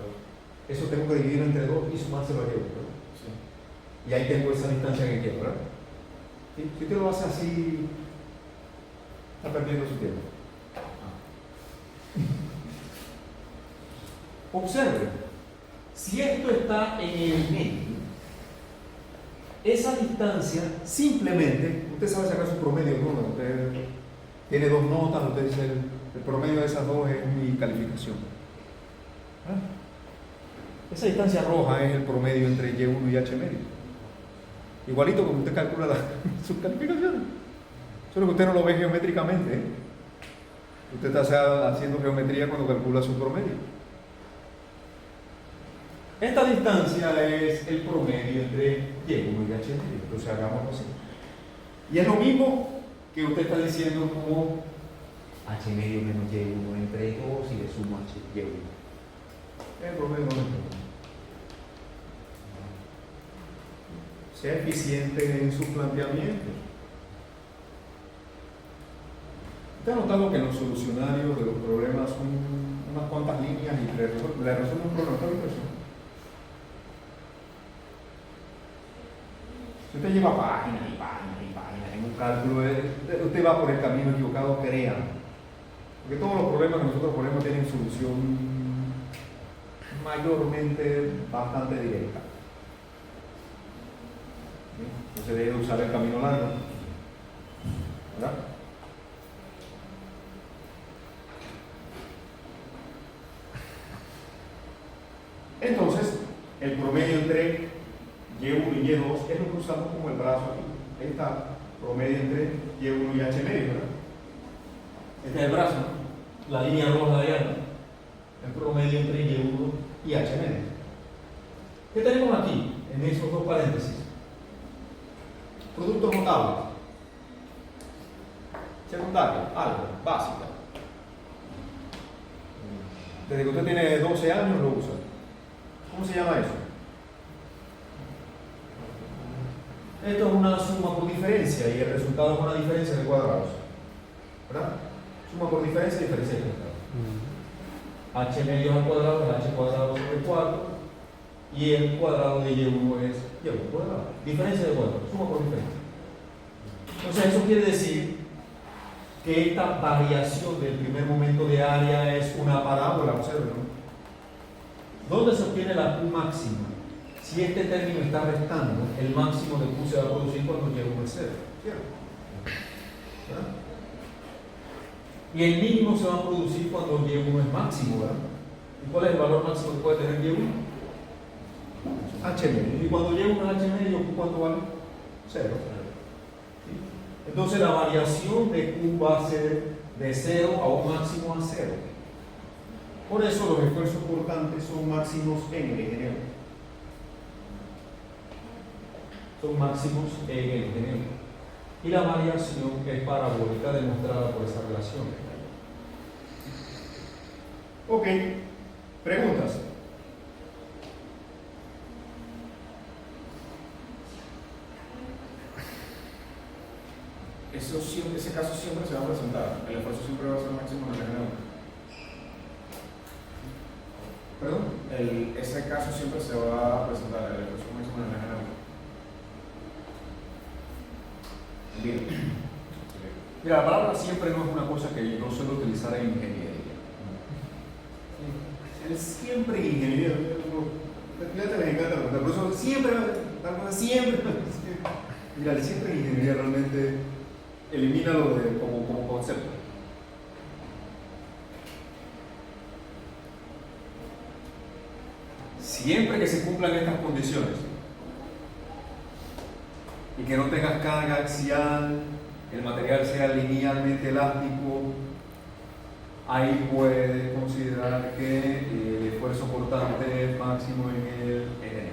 2. Eso tengo que dividir entre 2 y sumárselo a Y1. Sí. Y ahí tengo esa distancia que quiero, ¿verdad? Si usted lo hace así, está perdiendo su tiempo. Observe, si esto está en el medio, esa distancia simplemente, usted sabe sacar su promedio, ¿no? Usted tiene 2 notas, usted dice el promedio de esas 2 es mi calificación. ¿Ah? Esa distancia roja es el promedio entre Y1 y H medio. Igualito como usted calcula sus calificaciones. Solo que usted no lo ve geométricamente, ¿eh? Usted está haciendo geometría cuando calcula su promedio. Esta distancia es el promedio entre Y1 y H medio. Entonces hagámoslo así. Y es lo mismo que usted está diciendo como H medio menos Y1 entre 2 y le sumo H Y1. El promedio no es el promedio. Sea eficiente en sus planteamientos. ¿Usted ha notado que en los solucionarios de los problemas son unas cuantas líneas y le resuelve un problema? ¿Está viendo eso? Si usted lleva páginas y páginas y páginas en un cálculo, usted va por el camino equivocado, créanme. Porque todos los problemas que nosotros ponemos tienen solución mayormente bastante directa. No se debe usar el camino largo, ¿verdad? Entonces, el promedio entre Y1 y Y2 es lo que usamos como el brazo aquí. Ahí está, promedio entre Y1 y H medio, ¿verdad? Este es el brazo, ¿no? La línea roja de allá, ¿no? El promedio entre Y1 y H medio. ¿Qué tenemos aquí en esos dos paréntesis? Productos notables. Secundaria, álgebra, básica. Desde que usted tiene 12 años lo usa. ¿Cómo se llama eso? Esto es una suma por diferencia y el resultado es una diferencia de cuadrados. ¿Verdad? Suma por diferencia y diferencia de cuadrados. H medio al cuadrado es H cuadrado sobre 4 y el cuadrado de Y1 es Y1 cuadrado. Diferencia de cuadrados, suma por diferencia. Entonces eso quiere decir que esta variación del primer momento de área es una parábola, observen. ¿Dónde se obtiene la Q máxima? Si este término está restando, el máximo de Q se va a producir cuando Y1 es 0, ¿cierto? ¿Verdad? Y el mínimo se va a producir cuando Y1 es máximo, ¿verdad? ¿Y cuál es el valor máximo que puede tener Y1? H medio. ¿Y cuando Y1 es H medio, Q cuánto vale? 0. ¿Sí? Entonces la variación de Q va a ser de 0 a un máximo a 0. Por eso los esfuerzos cortantes son máximos en el eje neutro. Son máximos en el eje neutro. Y la variación es parabólica demostrada por esa relación. Ok, preguntas. Ese caso siempre se va a presentar. El esfuerzo siempre va a ser máximo en el eje neutro. ese caso siempre se va a presentar el esfuerzo máximo en el general. Bien. Mira, la palabra siempre no es una cosa que yo suelo utilizar en ingeniería. El siempre en ingeniería, fíjate, me encanta, pero por eso siempre, tal cosa siempre. Mira, el siempre en ingeniería realmente elimínalo como concepto. Siempre que se cumplan estas condiciones y que no tengas carga axial, el material sea linealmente elástico, ahí puedes considerar que el esfuerzo cortante es máximo en el EN.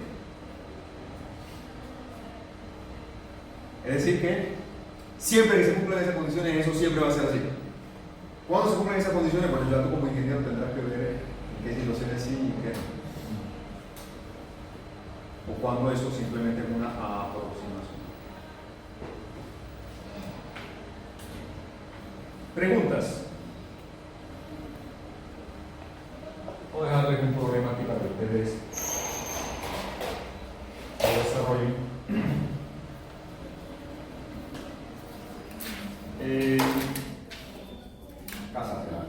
Es decir que siempre que se cumplan esas condiciones, eso siempre va a ser así. Cuando se cumplan esas condiciones, bueno, ya tú como ingeniero tendrás que ver en qué situaciones sí y en qué no. O cuando eso simplemente es una aproximación. Preguntas. Voy a dejarles un problema aquí para que ustedes lo desarrollen. Cásatela.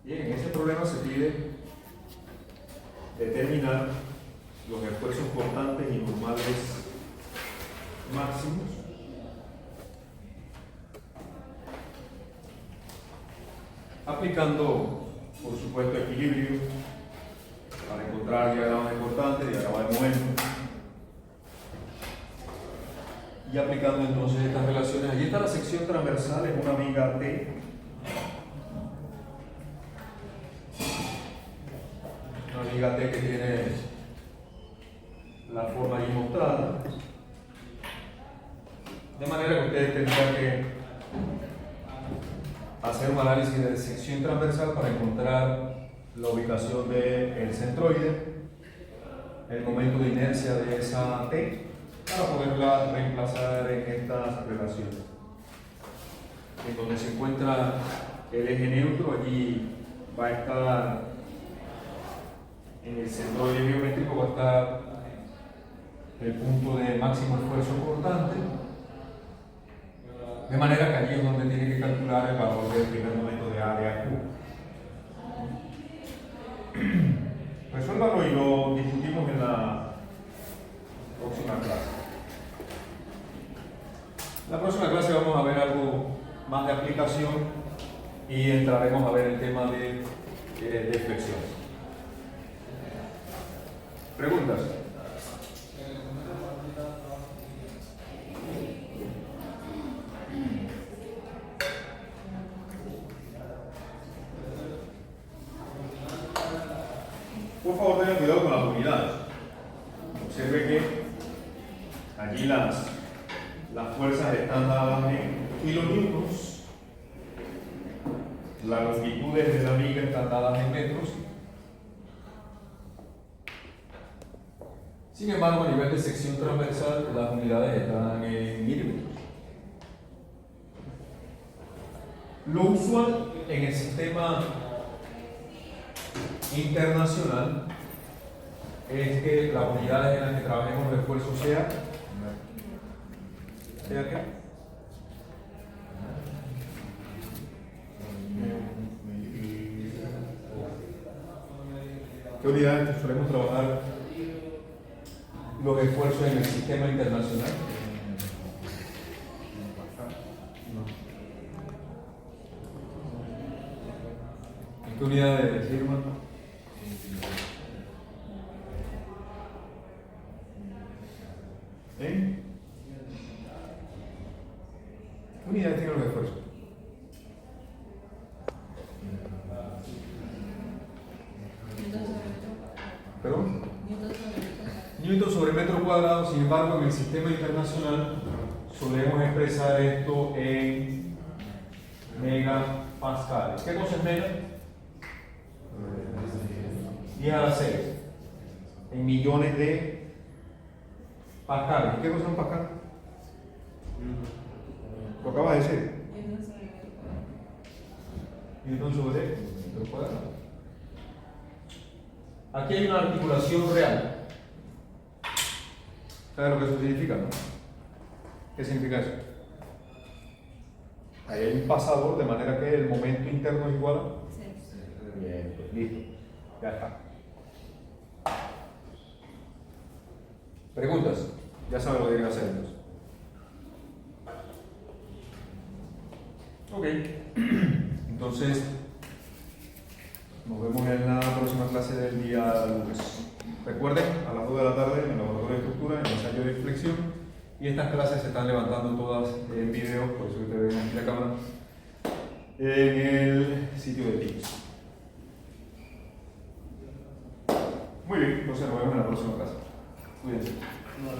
Bien, en ese problema se pide determinar los esfuerzos cortantes y normales máximos aplicando, por supuesto, equilibrio para encontrar diagramas de cortante, diagramas de momento y aplicando entonces estas relaciones. Allí está la sección transversal, es una amiga T. Fíjate que tiene la forma ahí mostrada, de manera que ustedes tendrán que hacer un análisis de sección transversal para encontrar la ubicación del centroide el momento de inercia de esa T para poderla reemplazar en estas relaciones. En donde se encuentra el eje neutro, allí va a estar en el centroide geométrico, va a estar el punto de máximo esfuerzo cortante, de manera que allí es donde tiene que calcular el valor del primer momento de A de AQ. Resuélvalo y lo discutimos en la próxima clase. En la próxima clase vamos a ver algo más de aplicación y entraremos a ver el tema de flexiones. ¿Preguntas? Por favor, tengan cuidado con las unidades. Observe que allí las fuerzas están dadas en kilonewtons, las longitudes de la viga están dadas en metros. Sin embargo, a nivel de sección transversal, las unidades están en milímetros. Lo usual en el sistema internacional es que las unidades en las que trabajemos los esfuerzos sea qué? ¿Qué unidades solemos trabajar los esfuerzos en el sistema internacional? ¿En qué unidades, Irma? ¿En? ¿Qué unidades tienen los esfuerzos? ¿Perdón? Newton sobre metro cuadrado. Sin embargo, en el sistema internacional solemos expresar esto en megapascales. ¿Qué cosa es mega? 10 a la 6 en millones de pascales. ¿Qué cosa es un pascal? Lo acabas de decir. Newton sobre metro cuadrado. Aquí hay una articulación real. ¿Sabes lo que eso significa, no? ¿Qué significa eso? Ahí hay un pasador, de manera que el momento interno es igual a... Bien, pues listo. Ya está. ¿Preguntas? Ya saben lo que hay que hacer entonces. Ok. Entonces, nos vemos en la próxima clase del día lunes. Recuerden, a las 2 de la tarde en el laboratorio de estructura, en el ensayo de flexión. Y estas clases se están levantando todas en video, por eso que te ven aquí la cámara, en el sitio de Teams. Muy bien, entonces nos vemos en la próxima clase. Cuídense.